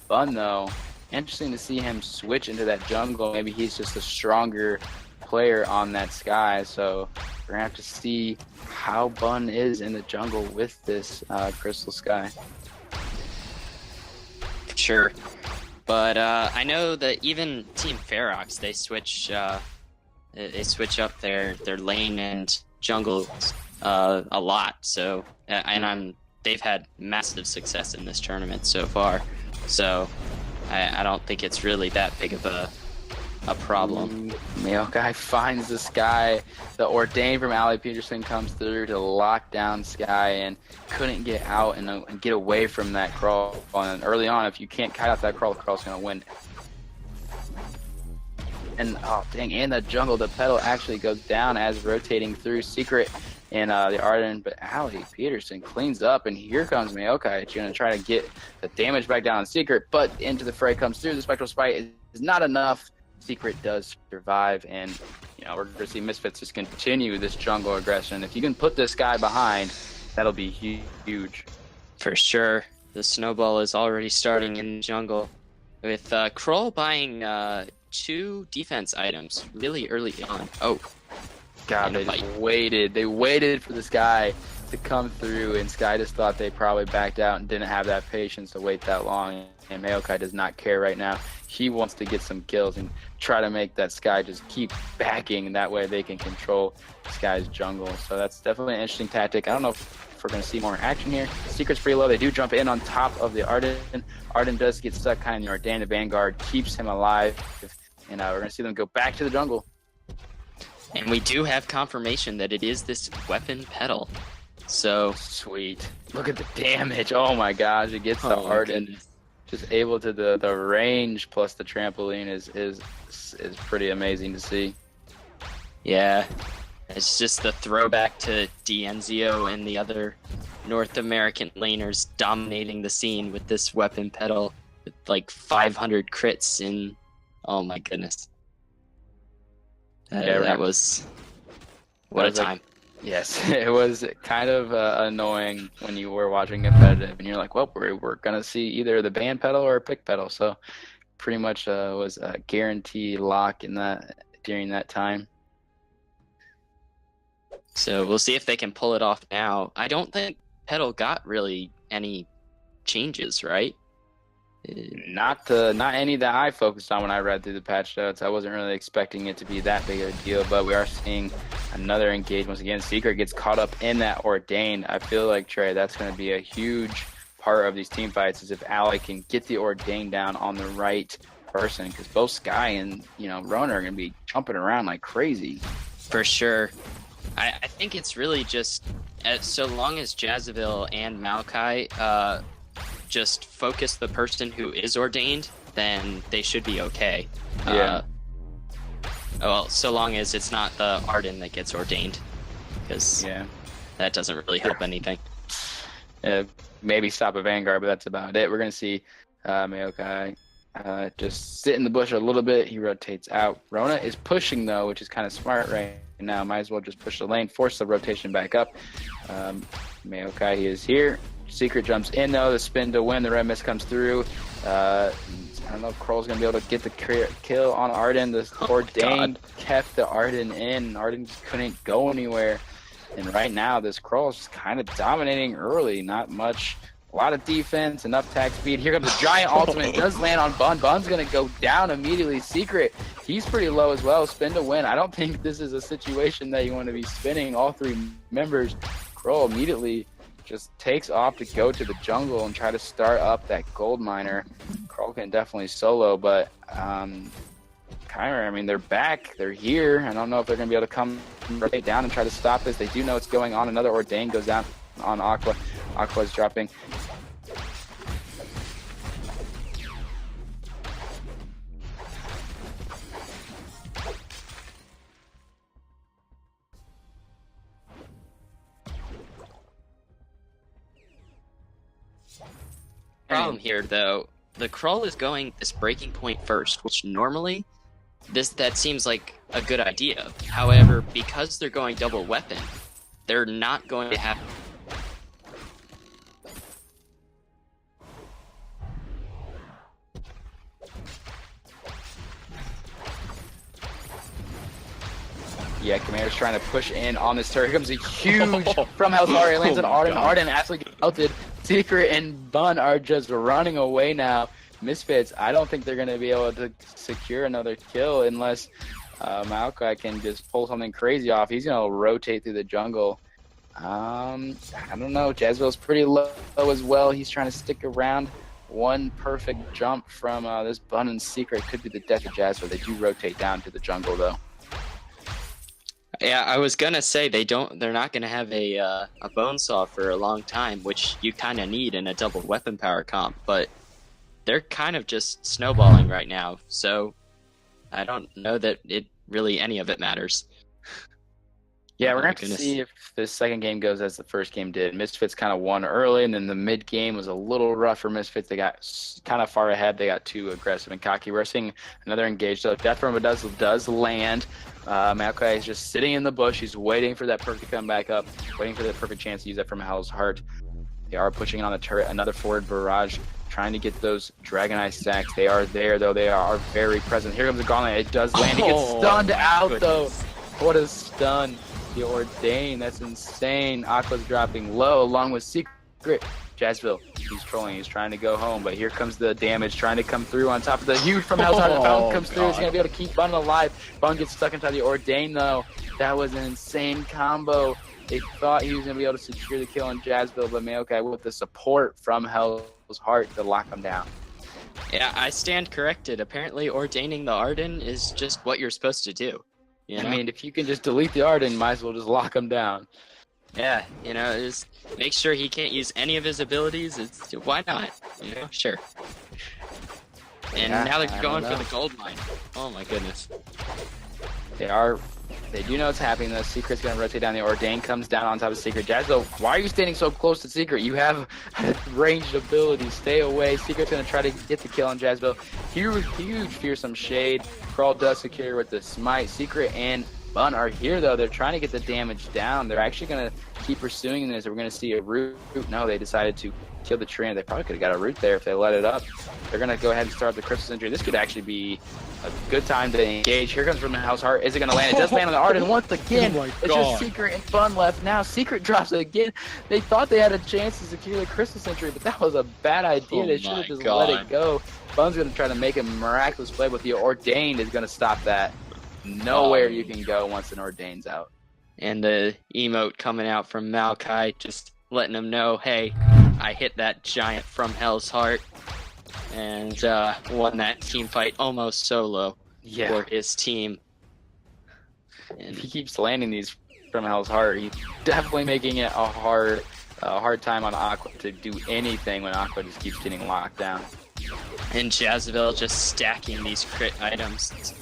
Bun, though. Interesting to see him switch into that jungle. Maybe he's just a stronger player on that Sky, so we're gonna have to see how Bun is in the jungle with this Crystal Sky. Sure, but I know that even Team Ferox, they switch up their lane and jungle a lot. So and they've had massive success in this tournament so far. So I don't think it's really that big of a problem. Maokai finds the Sky. The Ordain from Ali Peterson comes through to lock down Sky and couldn't get out and get away from that crawl. And early on, if you can't kite out that crawl, the crawl's going to win. And oh dang, in the jungle, the Petal actually goes down as rotating through Secret and the Arden, but Ali Peterson cleans up, and here comes Maokai. It's going to try to get the damage back down on Secret, but into the fray comes through. The Spectral Spite is not enough. Secret does survive, and we're going to see Misfits just continue this jungle aggression. If you can put this guy behind, that'll be huge. For sure. The snowball is already starting in the jungle, with Kroll buying 2 defense items really early on. Oh, God, they just waited. They waited for this guy to come through, and Sky just thought they probably backed out and didn't have that patience to wait that long. And Maokai does not care right now. he wants to get some kills and try to make that Sky just keep backing, and that way they can control Sky's jungle. So that's definitely an interesting tactic. I don't know if we're going to see more action here. Secret's pretty low. They do jump in on top of the Arden. Arden does get stuck kind of in the Ordain. The Vanguard keeps him alive, and we're going to see them go back to the jungle. And we do have confirmation that it is this weapon pedal. So sweet. Look at the damage. Oh my gosh, it gets the Arden. Just able to the range plus the trampoline is pretty amazing to see. Yeah. It's just the throwback to D'Enzio and the other North American laners dominating the scene with this weapon pedal with like 500 crits in. Oh my goodness. That was what a time. Yes, it was kind of annoying when you were watching competitive and you're like, well, we're going to see either the band pedal or a pick pedal. So pretty much was a guarantee lock in that during that time. So we'll see if they can pull it off now. I don't think pedal got really any changes, right? Not any that I focused on when I read through the patch notes. I wasn't really expecting it to be that big of a deal, but we are seeing another engage. Once again, Secret gets caught up in that Ordain. I feel like, Trey, that's going to be a huge part of these team fights is if Ally can get the Ordain down on the right person, because both Sky and Rona are going to be jumping around like crazy. For sure. I think it's really just so long as Jazaville and Maokai just focus the person who is ordained, then they should be okay. Yeah. Well, so long as it's not the Arden that gets ordained, because that doesn't really help anything. Maybe stop a Vanguard, but that's about it. We're going to see Maokai just sit in the bush a little bit. He rotates out. Rona is pushing, though, which is kind of smart right now. Might as well just push the lane, force the rotation back up. Maokai, he is here. Secret jumps in, though. The spin to win. The red mist comes through. I don't know if Kroll's going to be able to get the kill on Arden. The Ordain kept the Arden in. Arden just couldn't go anywhere. And right now, this Kroll is just kind of dominating early. Not much. A lot of defense, enough attack speed. Here comes the giant ultimate. It does land on Bun. Bun's going to go down immediately. Secret, he's pretty low as well. Spin to win. I don't think this is a situation that you want to be spinning all three members. Kroll immediately just takes off to go to the jungle and try to start up that gold miner. Kroll can definitely solo, but Khmer, I mean, they're back. They're here. I don't know if they're going to be able to come rotate down and try to stop this. They do know what's going on. Another Ordain goes down on Aqua. Aqua's dropping. Problem here, though, the Krull is going this breaking point first, which normally that seems like a good idea. However, because they're going double weapon, they're not going to have. Yeah, Khmer's trying to push in on this turret. Here comes a huge from Hellfire. Lands on Arden. Arden absolutely gets melted. Secret and Bun are just running away now. Misfits, I don't think they're going to be able to secure another kill unless Maokai can just pull something crazy off. He's going to rotate through the jungle. I don't know. Jazville's pretty low as well. He's trying to stick around. One perfect jump from this Bun and Secret could be the death of Jazville. They do rotate down to the jungle, though. Yeah, I was gonna say they're not gonna have a bone saw for a long time, which you kind of need in a double weapon power comp, but they're kind of just snowballing right now, so I don't know that any of it matters. Yeah, we're going to see if this second game goes as the first game did. Misfits kind of won early, and then the mid game was a little rough for Misfits. They got kind of far ahead. They got too aggressive and cocky. We're seeing another engage, though. Death Rumba does land. Maokai is just sitting in the bush. He's waiting for that perk to come back up, waiting for the perfect chance to use that from Hell's Heart. They are pushing it on the turret. Another forward barrage, trying to get those Dragon Eye stacks. They are there, though. They are very present. Here comes the Gauntlet. It does land. He gets stunned out, though. What a stun. The Ordain, that's insane. Aqua's dropping low along with Secret. Jazville He's trolling. He's trying to go home, but here comes the damage trying to come through on top of the huge from outside. The fountain comes through. He's going to be able to keep Bun alive. Bun gets stuck inside the Ordain, though. That was an insane combo. They thought he was going to be able to secure the kill on Jazzville, but Maokai with the support from Hell's Heart to lock him down. Yeah, I stand corrected. Apparently, ordaining the Arden is just what you're supposed to do. You know? I mean, if you can just delete the Arden, you might as well just lock him down. Yeah, you know, just make sure he can't use any of his abilities. Why not? You know, sure. And Yeah, now they're going for the gold mine. Oh my goodness. They do know what's happening. The Secret's going to rotate down. The Ordain comes down on top of Secret. Jazzville, why are you standing so close to Secret? You have ranged ability. Stay away. Secret's going to try to get the kill on Jazzville. Huge fearsome shade. Crawl does secure with the smite. Secret and Bun are here, though. They're trying to get the damage down. They're actually going to keep pursuing this. We're going to see a root. No, they decided to kill the tree. They probably could have got a root there if they let it up. They're going to go ahead and start the Crystal Sentry. This could actually be a good time to engage. Here comes from the House Heart. Is it going to land? It does land on the Arden once again. Oh it's just Secret and Bun left now. Secret drops it again. They thought they had a chance to secure the Crystal Sentry, but that was a bad idea. They should have just let it go. Bun's going to try to make a miraculous play, but the Ordained is going to stop that. Nowhere you can go once an Ordain's out. And the emote coming out from Maokai, just letting him know, hey, I hit that giant from Hell's Heart and won that team fight almost solo for his team. And if he keeps landing these from Hell's Heart, he's definitely making it a hard time on Aqua to do anything when Aqua just keeps getting locked down. And Jazzville just stacking these crit items.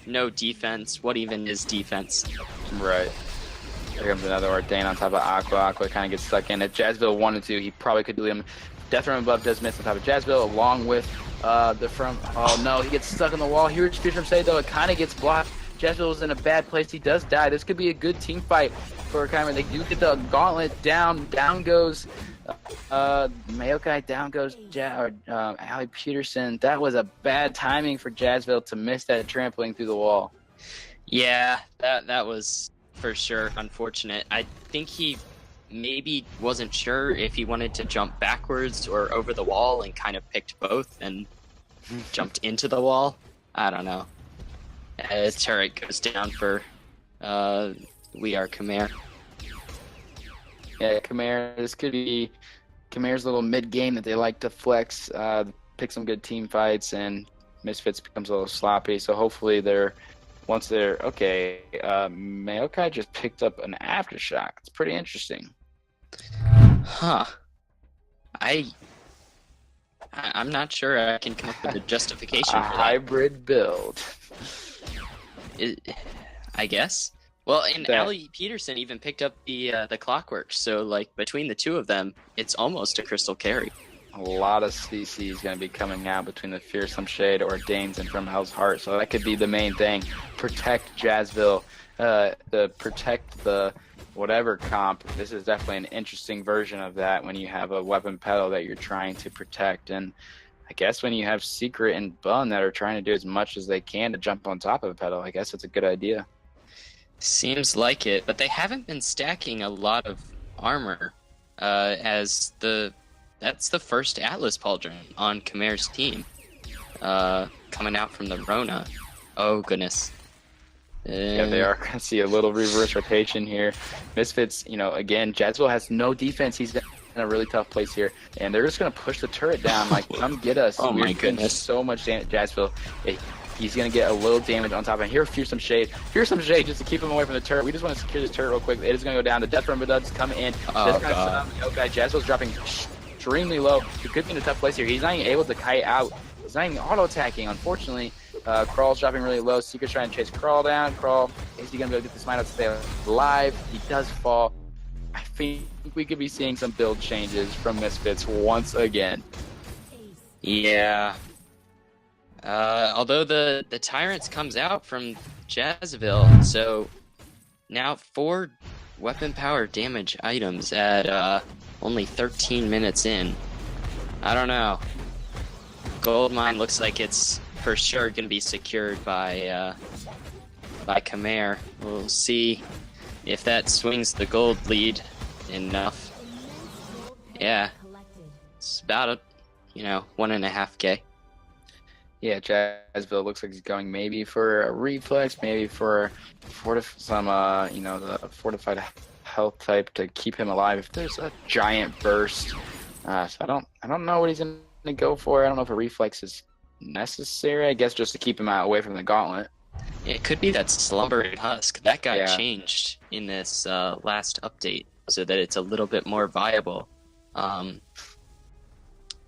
No defense. What even is defense? Right. Here comes another Ordain on top of Aqua. Aqua kind of gets stuck in. If Jazzville wanted to, he probably could delete him. Death from above does miss on top of Jazzville, along with the from. Oh no, he gets stuck in the wall. Huge fear from Say, though. It kind of gets blocked. Jazzville is in a bad place. He does die. This could be a good team fight for WeAreKhmer. They do get the gauntlet down. Down goes Maokai, down goes Ali Peterson. That was a bad timing for Jazzville to miss that trampling through the wall. Yeah, that was for sure unfortunate. I think he maybe wasn't sure if he wanted to jump backwards or over the wall and kind of picked both and jumped into the wall. I don't know. Turret goes down for WeAreKhmer. Yeah, Khmer, this could be Khmer's little mid-game that they like to flex, pick some good team fights, and Misfits becomes a little sloppy. So hopefully okay, Maokai just picked up an Aftershock. It's pretty interesting. Huh. I'm not sure I can come up with a justification for that. Hybrid build. I guess. Well, and Ali Peterson even picked up the Clockwork, so like between the two of them, it's almost a crystal carry. A lot of CC is going to be coming out between the Fearsome Shade, Ordains, and From Hell's Heart, so that could be the main thing. Protect Jazzville, protect the whatever comp. This is definitely an interesting version of that when you have a weapon pedal that you're trying to protect, and I guess when you have Secret and Bun that are trying to do as much as they can to jump on top of a pedal, I guess it's a good idea. Seems like it, but they haven't been stacking a lot of armor, as that's the first Atlas Pauldron on Khmer's team, coming out from the Rona. Oh goodness. Yeah, they are going to see a little reverse rotation here. Misfits, again, Jazzville has no defense. He's in a really tough place here, and they're just going to push the turret down. Like, come get us. Oh my We're doing goodness. so much damage, Jazzville. He's going to get a little damage on top of it. Here, Fearsome Shade. Fearsome Shade just to keep him away from the turret. We just want to secure this turret real quick. It is going to go down. The Death from does come in. Oh, God. Okay, Jazzville's dropping extremely low. He could be in a tough place here. He's not even able to kite out. He's not even auto-attacking, unfortunately. Crawl's dropping really low. Secret's trying to chase Crawl down. Crawl, is he going to be able to get this mine out to stay alive? He does fall. I think we could be seeing some build changes from Misfits once again. Yeah. Although the Tyrants comes out from Jazzville, so now 4 weapon power damage items at only 13 minutes in. I don't know. Gold mine looks like it's for sure going to be secured by Khmer. We'll see if that swings the gold lead enough. Yeah. about a 1.5K. Yeah, Jazzville looks like he's going maybe for a reflex, maybe for some the fortified health type to keep him alive if there's a giant burst. So I don't know what he's gonna go for. I don't know if a reflex is necessary. I guess just to keep him away from the gauntlet. It could be that slumbering husk that got Yeah. changed in this last update so that it's a little bit more viable.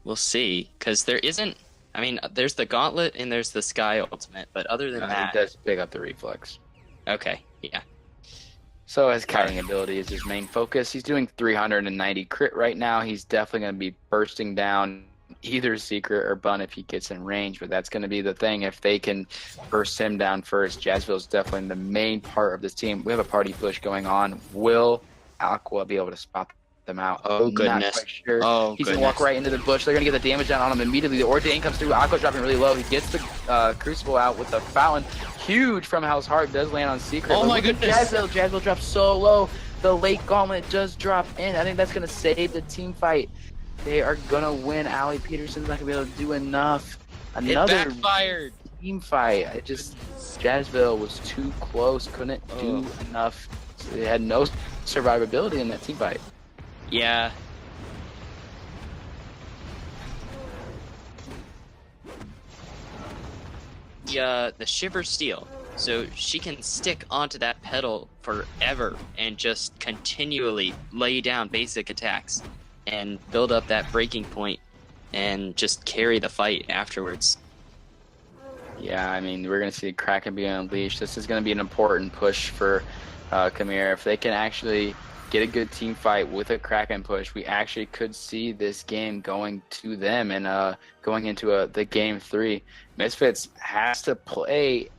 We'll see, because there isn't. I mean, there's the gauntlet and there's the sky ultimate, but other than He that, does pick up the reflex. okay, yeah. So his kiting ability is his main focus. He's doing 390 crit right now. He's definitely going to be bursting down either Secret or Bun if he gets in range, but that's going to be the thing. If they can burst him down first, Jazzville's definitely the main part of this team. We have a party push going on. Will Aqua be able to spot them out? Oh, goodness. Not quite sure. Oh, He's going to walk right into the bush. They're going to get the damage down on him immediately. The Ordain comes through. Aqua's dropping really low. He gets the Crucible out with the Fountain. Huge from Hell's Heart. Does land on Secret. Oh, my goodness. Jazzville drops so low. The late gauntlet does drop in. I think that's going to save the team fight. They are going to win. Allie Peterson's not going to be able to do enough. Another It backfired. Team fight. Jazzville was too close. Couldn't do enough. So they had no survivability in that team fight. Yeah. The Shiver Steel. So she can stick onto that pedal forever and just continually lay down basic attacks and build up that breaking point and just carry the fight afterwards. Yeah, I mean, we're going to see Kraken be unleashed. This is going to be an important push for Khmer. If they can actually get a good team fight with a Kraken push, we actually could see this game going to them and going into the game 3. Misfits has to play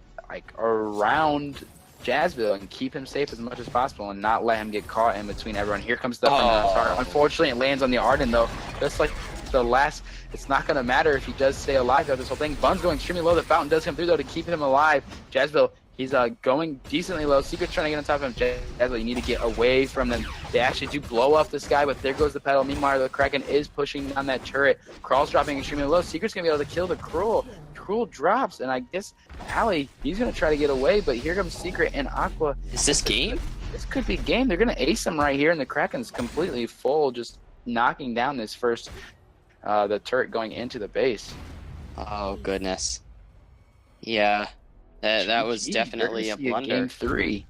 around Jazzville and keep him safe as much as possible and not let him get caught in between everyone. Here comes the start. Unfortunately, it lands on the Arden though. Just like the last, it's not going to matter if he does stay alive throughout this whole thing. Bun's going extremely low. The Fountain does come through though to keep him alive. Jazzville, he's going decently low. Secret's trying to get on top of him. Jazzville, you need to get away from them. They actually do blow up this guy, but there goes the pedal. Meanwhile, the Kraken is pushing down that turret. Crawl's dropping extremely low. Secret's going to be able to kill the Cruel. Cruel drops, and I guess Allie, he's going to try to get away, but here comes Secret and Aqua. Is this game? This could be game. They're going to ace him right here, and the Kraken's completely full, just knocking down this first, the turret going into the base. Oh, goodness. Yeah, that was definitely a blunder. Game 3.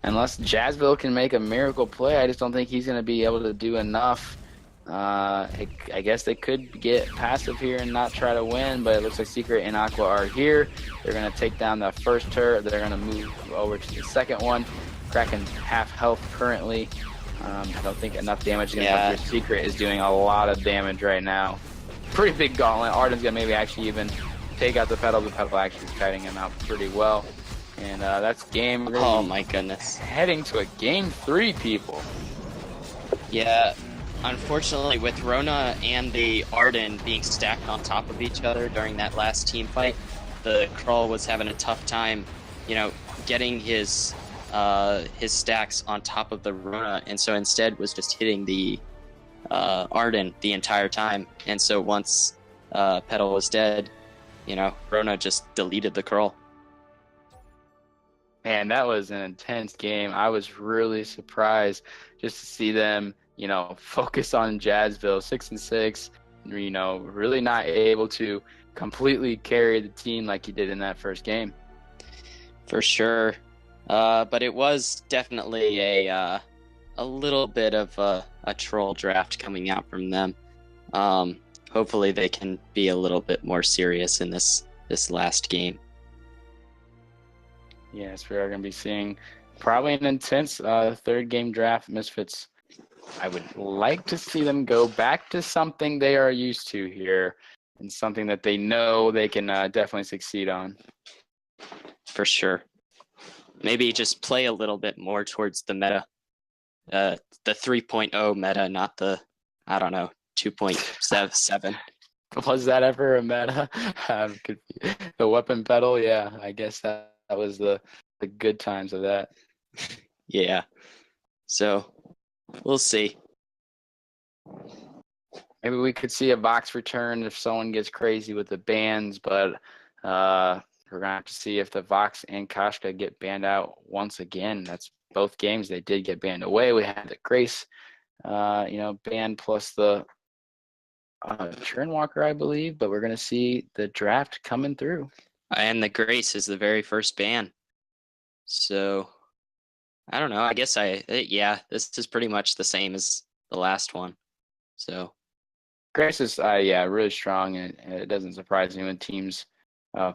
Unless Jazzville can make a miracle play, I just don't think he's going to be able to do enough. I guess they could get passive here and not try to win, but it looks like Secret and Aqua are here. They're going to take down the first turret. They're going to move over to the second one. Kraken half health currently. I don't think enough damage is going to come through. Secret is doing a lot of damage right now. Pretty big gauntlet. Arden's going to maybe actually even take out the pedal. The pedal actually is kiting him out pretty well. And that's game. Oh my goodness. Heading to a game 3, people. Yeah. Unfortunately, with Rona and the Arden being stacked on top of each other during that last team fight, the Krull was having a tough time, getting his stacks on top of the Rona, and so instead was just hitting the Arden the entire time. And so once Petal was dead, Rona just deleted the Krull. Man, that was an intense game. I was really surprised just to see them focus on Jazzville 6-6, really not able to completely carry the team like he did in that first game. For sure. But it was definitely a little bit of a troll draft coming out from them. Hopefully they can be a little bit more serious in this last game. Yes, we are going to be seeing probably an intense third game draft. Misfits, I would like to see them go back to something they are used to here and something that they know they can definitely succeed on. For sure. Maybe just play a little bit more towards the meta. The 3.0 meta, not the, 2.7. Was that ever a meta? The weapon pedal, yeah, I guess that was the good times of that. Yeah. So we'll see. maybe we could see a box return if someone gets crazy with the bans, but we're gonna have to see if the Vox and Koshka get banned out once again. That's both games they did get banned away. We had the Grace, ban plus the Churnwalker, I believe, but we're gonna see the draft coming through. And the Grace is the very first ban. So I don't know. I guess this is pretty much the same as the last one. So Grace is really strong, and it doesn't surprise me when teams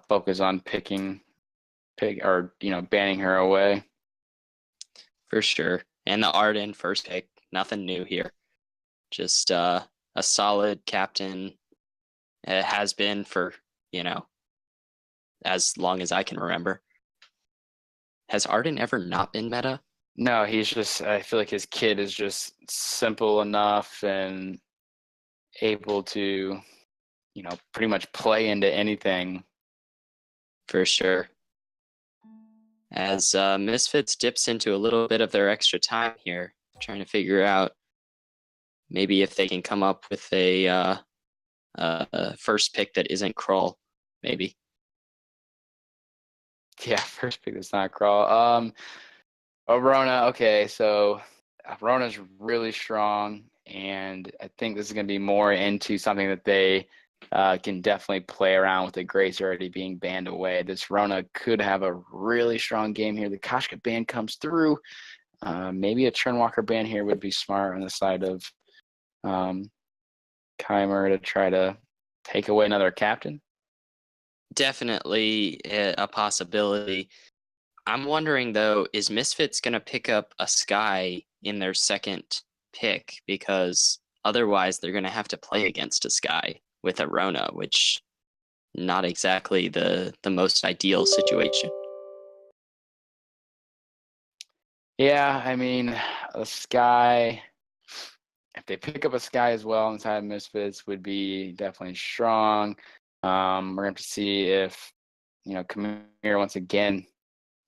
focus on banning her away. for sure. And the Arden first pick, nothing new here. Just a solid captain. It has been for, as long as I can remember. Has Arden ever not been meta? No, I feel like his kid is just simple enough and able to, pretty much play into anything. For sure. As Misfits dips into a little bit of their extra time here, trying to figure out maybe if they can come up with a first pick that isn't Crawl, maybe. Yeah, first pick that's not Crawl. Rona, okay, so Rona's really strong, and I think this is going to be more into something that they can definitely play around with the Grace already being banned away. This Rona could have a really strong game here. The Koshka ban comes through. Maybe a Churnwalker ban here would be smart on the side of Khmer to try to take away another captain. Definitely a possibility. I'm wondering, though, is Misfits going to pick up a Sky in their second pick? Because otherwise they're going to have to play against a Sky with a Rona, which not exactly the most ideal situation. Yeah, I mean, a Sky, if they pick up a Sky as well inside of Misfits, would be definitely strong. We're going to have to see if, Khmer, once again,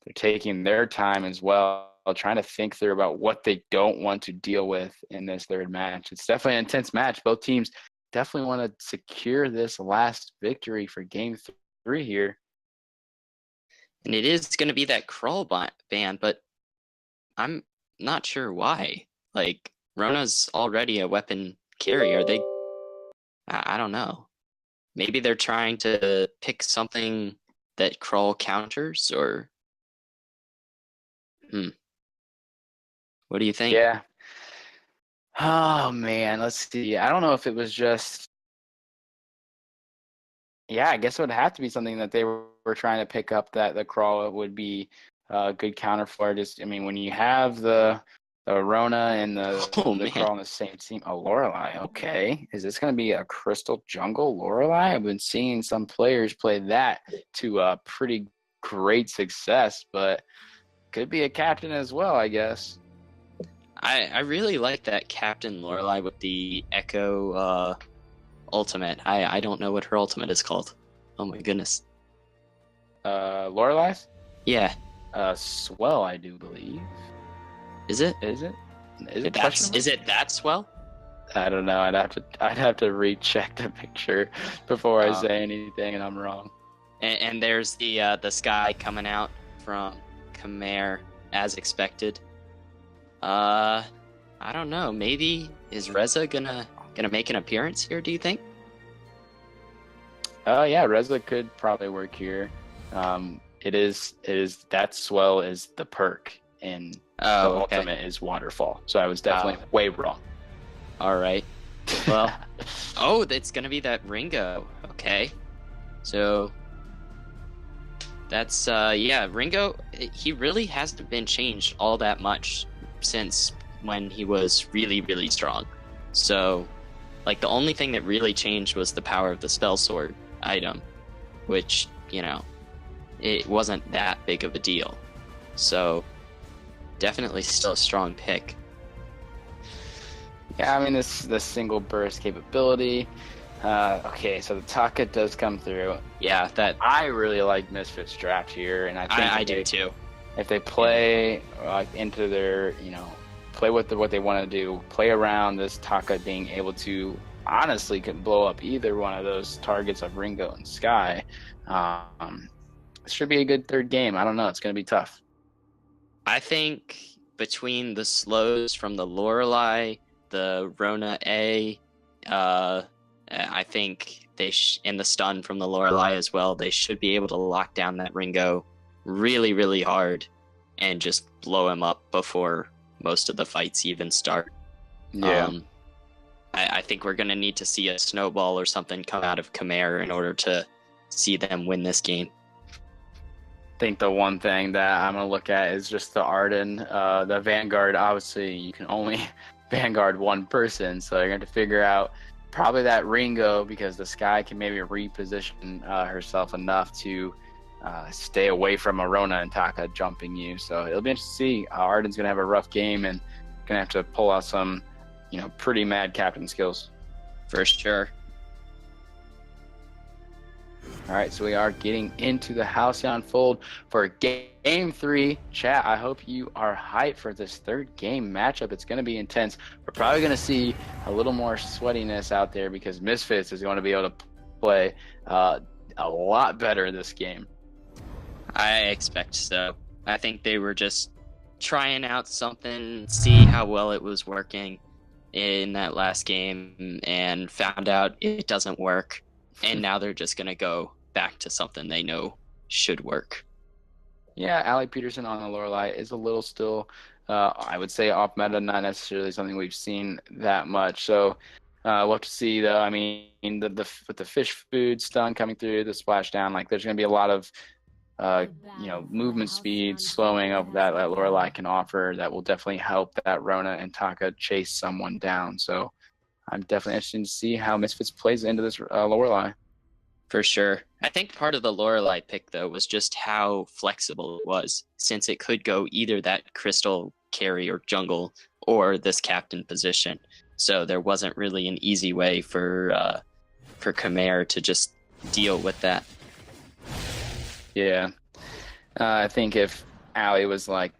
they're taking their time as well, trying to think through about what they don't want to deal with in this third match. It's definitely an intense match. Both teams definitely want to secure this last victory for game 3 here. And it is going to be that Crawl ban, but I'm not sure why. Like, Rona's already a weapon carrier. I don't know. Maybe they're trying to pick something that Crawl counters, or what do you think? Yeah. Oh man, let's see. I don't know if it was just. Yeah, I guess it would have to be something that they were trying to pick up that the Crawl would be a good counter for. When you have the Rona and the Crawl on the same team. Oh, Lorelei. Okay. Is this going to be a Crystal Jungle Lorelei? I've been seeing some players play that to pretty great success, but could be a captain as well, I guess. I really like that Captain Lorelei with the Echo ultimate. I don't know what her ultimate is called. Oh my goodness. Lorelei's? Yeah. Swell, I do believe. Is it? Is it that Swell? I don't know. I'd have to recheck the picture before I say anything, and I'm wrong. And there's the Sky coming out from Khmer as expected. I don't know. Maybe is Reza gonna make an appearance here? Do you think? Yeah, Reza could probably work here. It is that Swell is the perk, and the ultimate is Waterfall. So I was definitely way wrong. All right. Well, it's gonna be that Ringo. Okay. So that's Ringo. He really hasn't been changed all that much since when he was really, really strong. So, like, the only thing that really changed was the power of the spell sword item, which, it wasn't that big of a deal. So, definitely still a strong pick. Yeah, the single burst capability. Okay, so the Taka does come through. Yeah, that I really like Misfits draft here, and I think I do too. If they play into their, play with what they want to do, play around this Taka being able to honestly could blow up either one of those targets of Ringo and Sky. It should be a good third game. I don't know. It's going to be tough. I think between the slows from the Lorelei, the Rona A, I think and the stun from the Lorelei as well, they should be able to lock down that Ringo really, really hard and just blow him up before most of the fights even start. Yeah. I think we're going to need to see a snowball or something come out of Khmer in order to see them win this game. I think the one thing that I'm going to look at is just the Arden. The Vanguard, obviously, you can only Vanguard one person, so you're going to figure out probably that Ringo, because the Sky can maybe reposition herself enough to stay away from Arona and Taka jumping you. So it'll be interesting to see. Arden's going to have a rough game and going to have to pull out some pretty mad captain skills. For sure. All right, so we are getting into the Halcyon Fold for Game 3. Chat, I hope you are hyped for this third game matchup. It's going to be intense. We're probably going to see a little more sweatiness out there because Misfits is going to be able to play a lot better this game. I expect so. I think they were just trying out something, see how well it was working in that last game, and found out it doesn't work. And now they're just going to go back to something they know should work. Yeah, Allie Peterson on the Lorelei is a little still, I would say, off meta, not necessarily something we've seen that much. So we'll have to see, though. I mean, with the fish food stun coming through, the splashdown, like there's going to be a lot of movement speed, slowing of that Lorelei can offer that will definitely help that Rona and Taka chase someone down. So I'm definitely interested to see how Misfits plays into this Lorelei. For sure. I think part of the Lorelei pick, though, was just how flexible it was, since it could go either that crystal carry or jungle or this captain position. So there wasn't really an easy way for Khmer to just deal with that. Yeah. I think if Allie was like,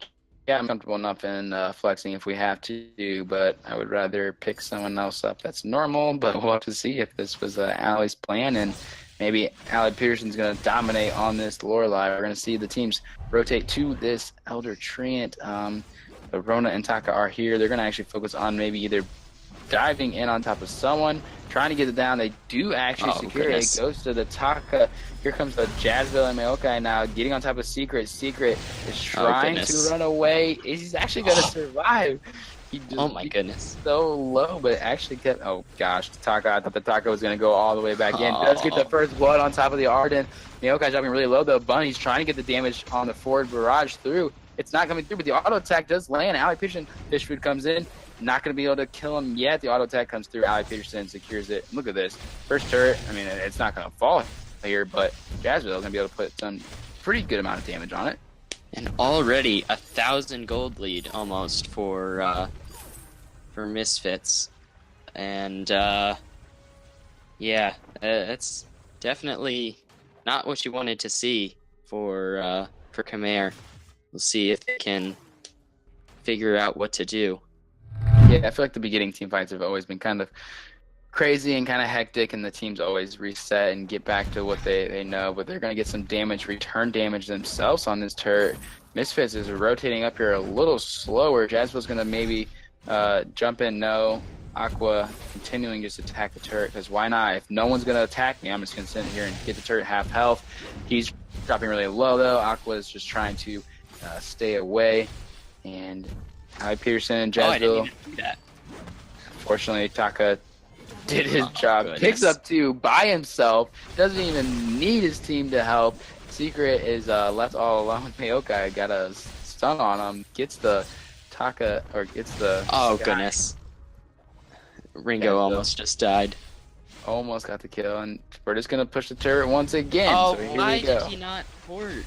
yeah, I'm comfortable enough in flexing if we have to, but I would rather pick someone else up that's normal. But we'll have to see if this was Allie's plan, and maybe Allie Peterson's going to dominate on this Lorelei. We're going to see the teams rotate to this Elder Treant. The Rona and Taka are here. They're going to actually focus on maybe either diving in on top of someone, trying to get it down. They do actually secure it. It goes to the Taka. Here comes the Jazzville and Maokai now, getting on top of Secret. Secret is trying to run away. He's actually going to survive. Oh my goodness. So low, but actually kept, oh gosh, Taka, I thought the Taka was going to go all the way back in. Does get the first blood on top of the Arden. Maokai dropping really low, though. Bunny's trying to get the damage on the forward barrage through. It's not coming through, but the auto attack does land. Allie Peterson, Fish Food comes in. Not going to be able to kill him yet. The auto attack comes through. Allie Peterson secures it. Look at this. First turret. I mean, it's not going to fall here, but Jazzville is going to be able to put some pretty good amount of damage on it. And already 1,000 gold lead almost for Misfits. And yeah, it's definitely not what you wanted to see for Khmer. We'll see if they can figure out what to do. Yeah, I feel like the beginning team fights have always been kind of crazy and kind of hectic, and the teams always reset and get back to what they know, but they're going to get some damage, return damage themselves on this turret. Misfits is rotating up here a little slower. Jazzville's going to maybe jump in. No. Aqua continuing just to attack the turret, because why not? If no one's going to attack me, I'm just going to sit here and get the turret half health. He's dropping really low, though. Aqua is just trying to stay away. And Allie Peterson and Jazzville. I didn't even do that. Unfortunately, Taka did his job. Goodness. Picks up 2 by himself. Doesn't even need his team to help. Secret is left all alone. Maokai got a stun on him. Gets the Taka, or gets the Oh, Sky. Goodness. Ringo almost just died. Almost got the kill, and we're just going to push the turret once again. Oh, so here why we go. did he not port?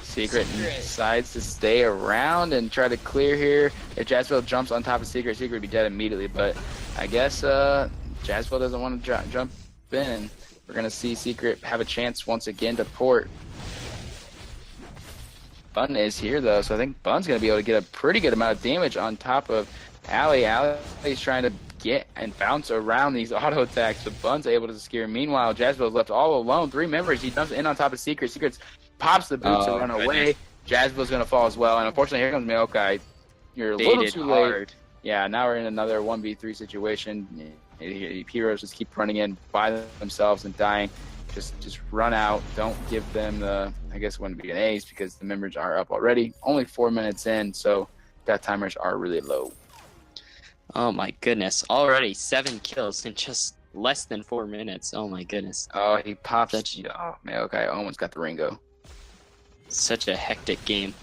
Secret decides to stay around and try to clear here. If Jazzville jumps on top of Secret, Secret would be dead immediately. But I guess Jazzville doesn't want to jump in. We're going to see Secret have a chance once again to port. Bun is here, though, so I think Bun's going to be able to get a pretty good amount of damage on top of Allie. Allie's trying to get and bounce around these auto attacks, but Bun's able to secure. Meanwhile, Jazzville's left all alone. 3 members. He jumps in on top of Secret. Secret pops the boots to run away. Jazzville's going to fall as well. And unfortunately, here comes Maokai. You're a little too late. Yeah, now we're in another 1v3 situation. Heroes just keep running in by themselves and dying. Just run out. Don't give them the, I guess it wouldn't be an ace because the members are up already. Only 4 minutes in, so death timers are really low. Oh my goodness. Already 7 kills in just less than 4 minutes. Oh my goodness. Oh, he pops. Oh, man, okay, almost got the Ringo. Such a hectic game.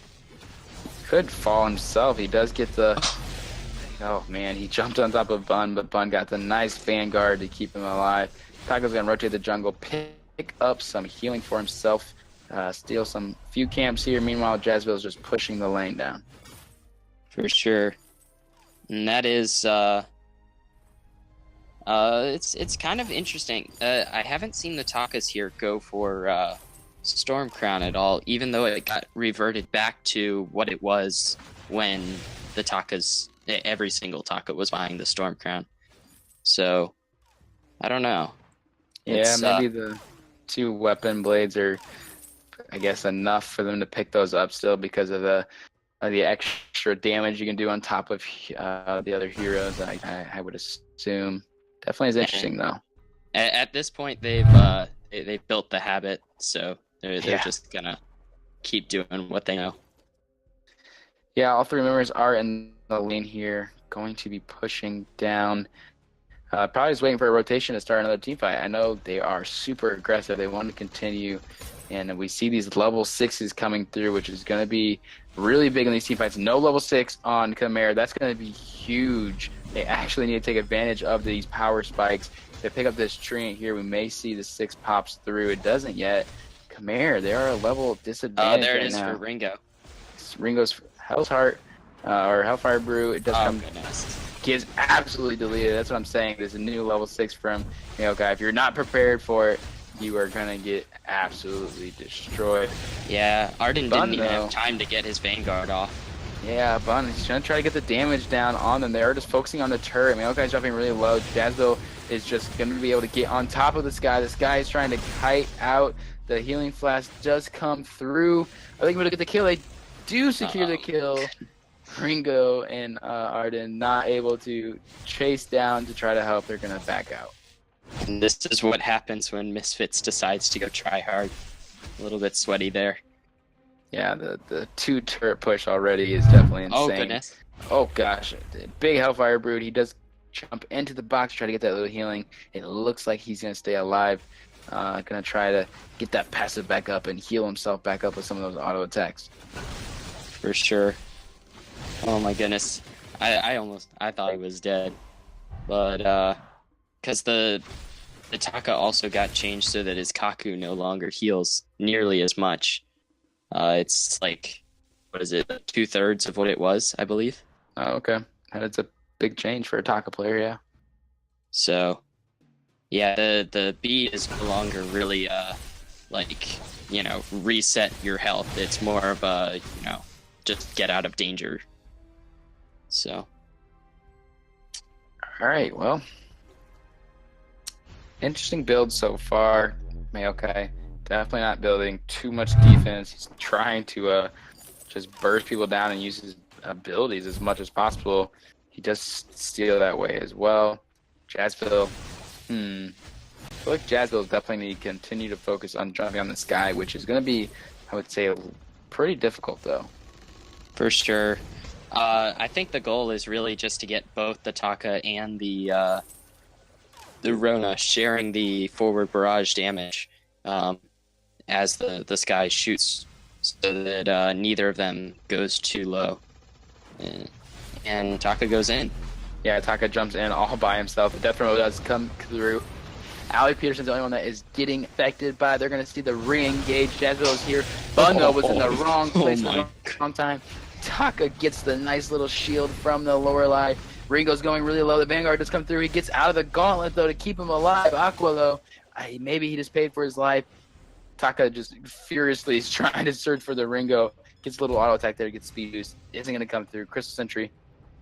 Could fall himself. He does get the... Oh, man, he jumped on top of Bun, but Bun got the nice Vanguard to keep him alive. Taco's going to rotate the jungle, pick up some healing for himself, steal some few camps here. Meanwhile, Jazzville's just pushing the lane down. For sure. And that is... it's kind of interesting. I haven't seen the Takas here go for Storm Crown at all, even though it got reverted back to what it was when the Takas... Every single Taka was buying the Storm Crown. So, I don't know. Yeah, maybe the 2 weapon blades are, I guess, enough for them to pick those up still because of the extra damage you can do on top of the other heroes. I would assume. Definitely is interesting though. At this point, they've built the habit, so they're just gonna keep doing what they know. Yeah, all 3 members are in the lane here, going to be pushing down. Probably just waiting for a rotation to start another team fight. I know they are super aggressive. They want to continue, and we see these level 6s coming through, which is going to be really big in these team fights. No level 6 on Khmer. That's going to be huge. They actually need to take advantage of these power spikes. If they pick up this tree here, we may see the 6 pops through. It doesn't yet. Khmer, they are a level disadvantage. There it right is now. for Ringo. Ringo's Hell's Heart or Hellfire Brew. It does come. Goodness. Gets absolutely deleted. That's what I'm saying. There's a new level 6 from Maokai. If you're not prepared for it, you are gonna get absolutely destroyed. Yeah, Arden Bun, didn't even have time to get his Vanguard off. Yeah, Bun, he's gonna try to get the damage down on them. They're just focusing on the turret. Maokai's dropping really low. Jazzville is just gonna be able to get on top of this guy. This guy is trying to kite out. The healing flash does come through. I think we're gonna get the kill. They do secure the kill. Ringo and Arden not able to chase down to try to help. They're going to back out. And this is what happens when Misfits decides to go try hard. A little bit sweaty there. Yeah, the 2 turret push already is definitely insane. Oh, goodness. Oh, gosh. Big Hellfire Brood. He does jump into the box to try to get that little healing. It looks like he's going to stay alive. Going to try to get that passive back up and heal himself back up with some of those auto attacks. For sure. Oh my goodness. I thought he was dead. But because the Taka also got changed so that his Kaku no longer heals nearly as much. It's like, what is it, 2/3 of what it was, I believe. Oh, okay. That's a big change for a Taka player, yeah. So yeah, the B is no longer really reset your health. It's more of a, just get out of danger. So. All right, well, interesting build so far. Maokai definitely not building too much defense. He's trying to just burst people down and use his abilities as much as possible. He does steal that way as well. Jazzville, I feel like Jazzville definitely need to continue to focus on jumping on this guy, which is going to be, I would say, pretty difficult though. For sure. I think the goal is really just to get both the Taka and the Rona sharing the forward barrage damage as the Sky shoots, so that neither of them goes too low. And Taka goes in. Yeah, Taka jumps in all by himself. The death row does come through. Ali Peterson's the only one that is getting affected by. They're going to see the re-engage. Jazzville is here. Bunno was in the wrong place at the wrong time. Taka gets the nice little shield from the lower line. Ringo's going really low. The Vanguard does come through. He gets out of the gauntlet, though, to keep him alive. Aqua, though, maybe he just paid for his life. Taka just furiously is trying to search for the Ringo. Gets a little auto attack there, gets speed boost. Isn't going to come through. Crystal Sentry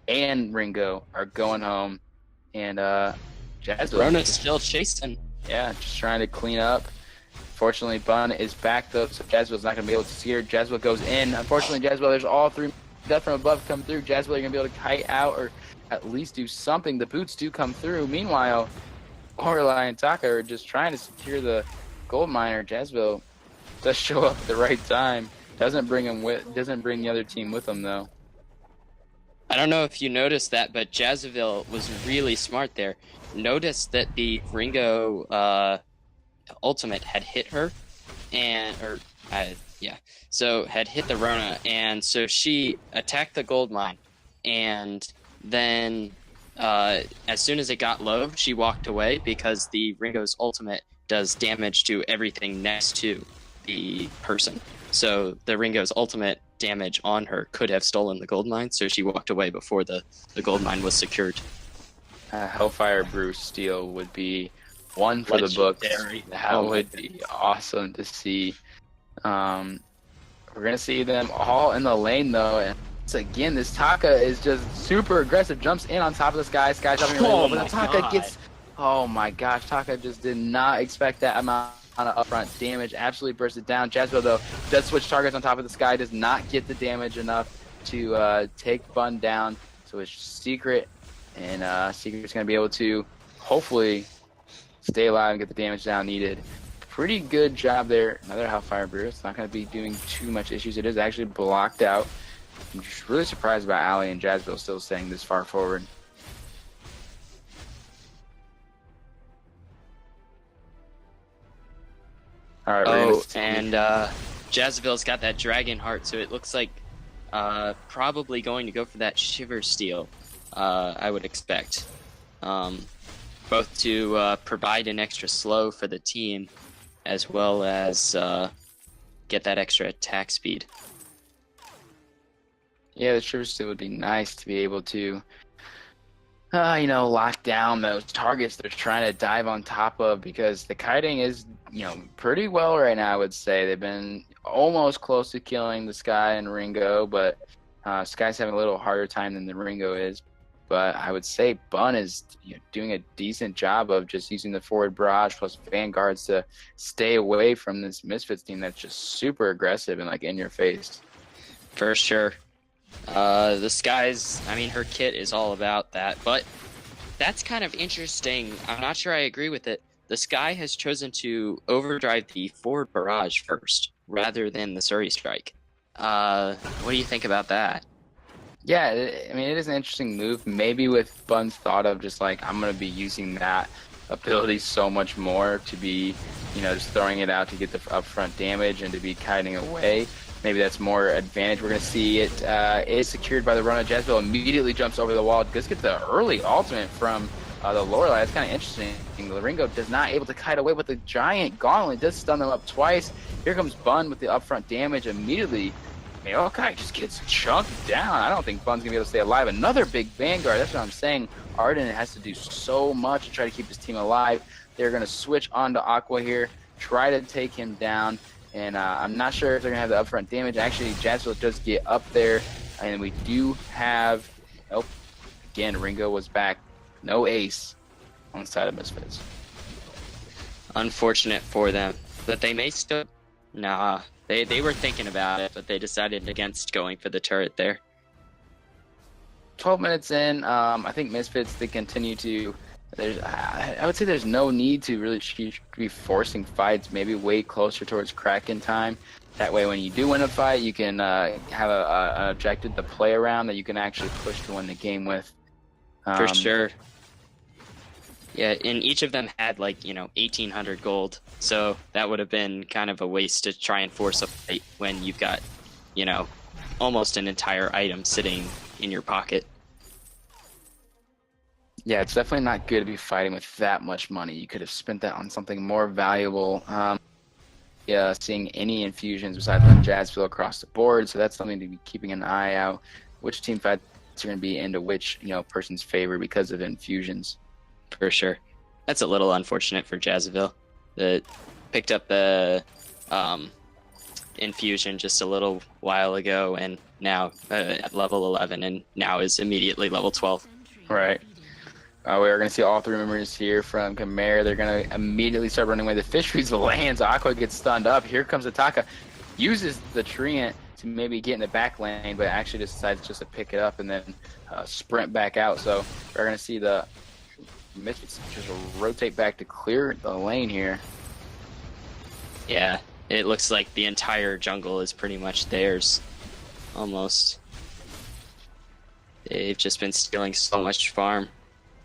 and Ringo are going home. and Jazzville Rona's just, still chasing. yeah, just trying to clean up. Fortunately, Bun is back though, so Jazzville's not gonna be able to see her. Jazzville goes in. Unfortunately, Jazzville, there's all 3 death from above come through. Jazzville, you're gonna be able to kite out or at least do something. The boots do come through. Meanwhile, Lorelei and Taka are just trying to secure the gold miner. Jazzville does show up at the right time. Doesn't bring the other team with him though. I don't know if you noticed that, but Jazzville was really smart there. Noticed that the Ringo ultimate had hit her, so had hit the Rona, and so she attacked the gold mine, and then as soon as it got low, she walked away because the Ringo's ultimate does damage to everything next to the person. So the Ringo's ultimate damage on her could have stolen the gold mine, so she walked away before the gold mine was secured. Hellfire Brew Steel would be one for the books. That would be awesome to see. We're gonna see them all in the lane though, and again, this Taka is just super aggressive. Jumps in on top of this guy. Sky jumping really low, but Taka gets. Oh my gosh, Taka just did not expect that amount of upfront damage. Absolutely bursted down. Jazzville though does switch targets on top of the Sky. Does not get the damage enough to take Bun down. So it's Secret, and Secret's gonna be able to hopefully stay alive and get the damage down needed. Pretty good job there. Another Hellfire Brew. It's not going to be doing too much issues. It is actually blocked out. I'm just really surprised about Ali and Jazzville still staying this far forward. All right, and Jazzville's got that Dragon Heart, so it looks like probably going to go for that Shiver Steel, I would expect. Both to provide an extra slow for the team, as well as get that extra attack speed. Yeah, the Shiver Steel would be nice to be able to, lock down those targets they're trying to dive on top of, because the kiting is, pretty well right now, I would say. They've been almost close to killing the Sky and Ringo, but Sky's having a little harder time than the Ringo is. But I would say Bun is doing a decent job of just using the forward barrage plus Vanguards to stay away from this Misfits team that's just super aggressive and in your face. For sure. The Sky's, her kit is all about that, but that's kind of interesting. I'm not sure I agree with it. The Sky has chosen to overdrive the forward barrage first rather than the Surrey Strike. What do you think about that? Yeah, it is an interesting move. Maybe with Bun's thought of just I'm going to be using that ability so much more to be, just throwing it out to get the upfront damage and to be kiting away. Maybe that's more advantage. We're going to see it is secured by the Rona. Jazzville immediately jumps over the wall. Just get the early ultimate from the Lorelei. That's kind of interesting. The Ringo does not able to kite away with the giant gauntlet. It does stun them up twice. Here comes Bun with the upfront damage immediately. Okay, just gets chunked down. I don't think Bun's going to be able to stay alive. Another big Vanguard. That's what I'm saying. Arden has to do so much to try to keep his team alive. They're going to switch on to Aqua here, try to take him down. And I'm not sure if they're going to have the upfront damage. Actually, Jazzville does get up there. And we do have... Nope. Again, Ringo was back. No ace on the side of Misfits. Unfortunate for them. But they may still... Nah. They were thinking about it, but they decided against going for the turret there. 12 minutes in, I think Misfits, they continue to... I would say there's no need to really be forcing fights, maybe way closer towards Kraken time. That way when you do win a fight, you can have an objective to play around that you can actually push to win the game with. For sure. Yeah, and each of them had 1,800 gold, so that would have been kind of a waste to try and force a fight when you've got, almost an entire item sitting in your pocket. Yeah, it's definitely not good to be fighting with that much money. You could have spent that on something more valuable. Seeing any infusions besides on Jazzville across the board, so that's something to be keeping an eye out. Which team fights are going to be into which person's favor because of infusions. For sure. That's a little unfortunate for Jazzville. That picked up the infusion just a little while ago, and now at level 11, and now is immediately level 12. Right. We are going to see all three members here from Khmer. They're going to immediately start running away. The fish freeze lands. Aqua gets stunned up. Here comes Ataka. Uses the Treant to maybe get in the back lane, but actually decides just to pick it up and then sprint back out. So we're going to see the Misfits just rotate back to clear the lane here. Yeah, it looks like the entire jungle is pretty much theirs, almost. They've just been stealing so much farm.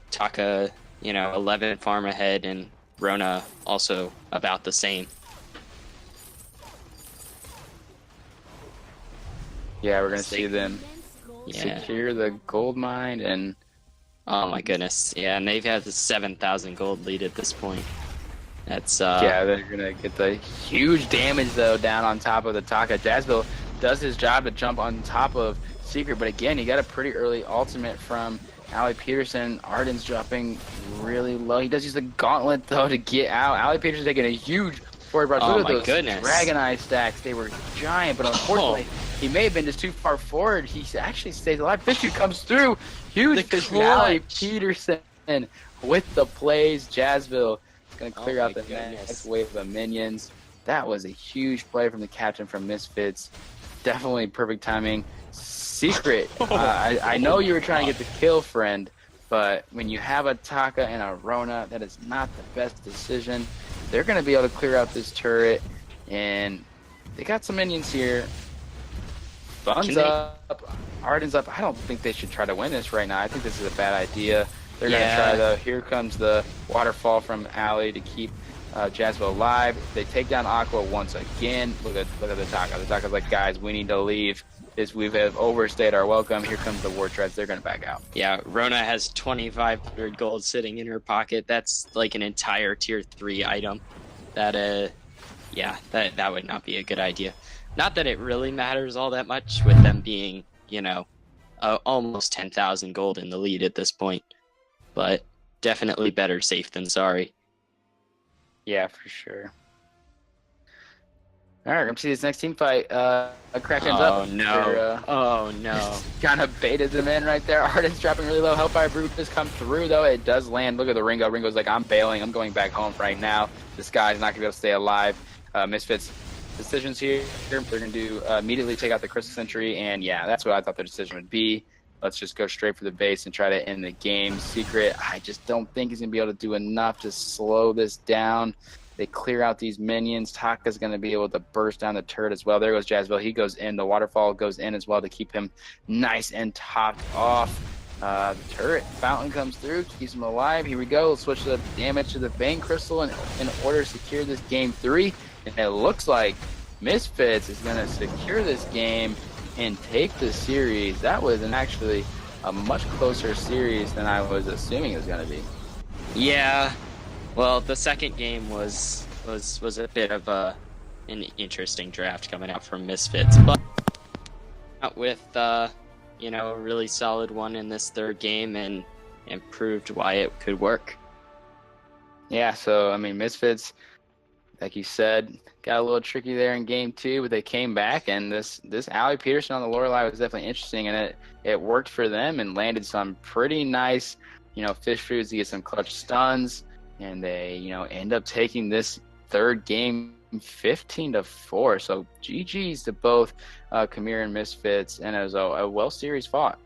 Taka, 11 farm ahead, and Rona also about the same. Yeah, we're going to see them secure the gold mine and... Oh my goodness, yeah, and they've had the 7,000 gold lead at this point. That's yeah, they're gonna get the huge damage though down on top of the Taka. Jazzville does his job to jump on top of Secret, but again, he got a pretty early ultimate from Ali Peterson. Arden's dropping really low. He does use the gauntlet though to get out. Ali Peterson taking a huge forward brush. Oh Look at my those goodness. Dragon Eye stacks. They were giant, but unfortunately, he may have been just too far forward. He actually stays alive. Fishy comes through. Huge fish from Ali Peterson with the plays. Jazzville going to clear out the next wave of minions. That was a huge play from the captain from Misfits. Definitely perfect timing. Secret, I know you were trying to get the kill, friend, but when you have a Taka and a Rona, that is not the best decision. They're going to be able to clear out this turret, and they got some minions here. Bun's up, Arden's up. I don't think they should try to win this right now. I think this is a bad idea. They're going to try though. Here comes the waterfall from Ali to keep Jazzville alive. They take down Aqua once again. Look at the Taka. The Taka's like, guys, we need to leave. We have overstayed our welcome. Here comes the war treads. They're going to back out. Yeah, Rona has 2,500 gold sitting in her pocket. That's like an entire tier 3 item. That that would not be a good idea. Not that it really matters all that much with them being, almost 10,000 gold in the lead at this point. But definitely better safe than sorry. Yeah, for sure. All right, we're going to see this next team fight. Kraken's up. Oh, no. Kind of baited them in right there. Arden's dropping really low. Hellfire Brute just come through, though. It does land. Look at the Ringo. Ringo's like, I'm bailing. I'm going back home right now. This guy's not going to be able to stay alive. Misfits decisions here. They're going to do immediately take out the Crystal Sentry, and yeah, that's what I thought the decision would be. Let's just go straight for the base and try to end the game. Secret, I just don't think he's going to be able to do enough to slow this down. They clear out these minions. Taka's going to be able to burst down the turret as well. There goes Jazzville. He goes in. The waterfall goes in as well to keep him nice and topped off. The turret fountain comes through, keeps him alive. Here we go. Let's switch the damage to the Vein Crystal in order to secure this game 3. And it looks like Misfits is going to secure this game and take the series. That was actually a much closer series than I was assuming it was going to be. Yeah. Well, the second game was a bit of an interesting draft coming out from Misfits, but with a really solid one in this third game and proved why it could work. Yeah, so I mean, Misfits, like you said, got a little tricky there in game 2, but they came back, and this Ali Peterson on the Lorelei was definitely interesting, and it worked for them and landed some pretty nice, fish foods to get some clutch stuns. And they, end up taking this third game 15-4. So GG's to both Khmer and Misfits, and it was a well series fought.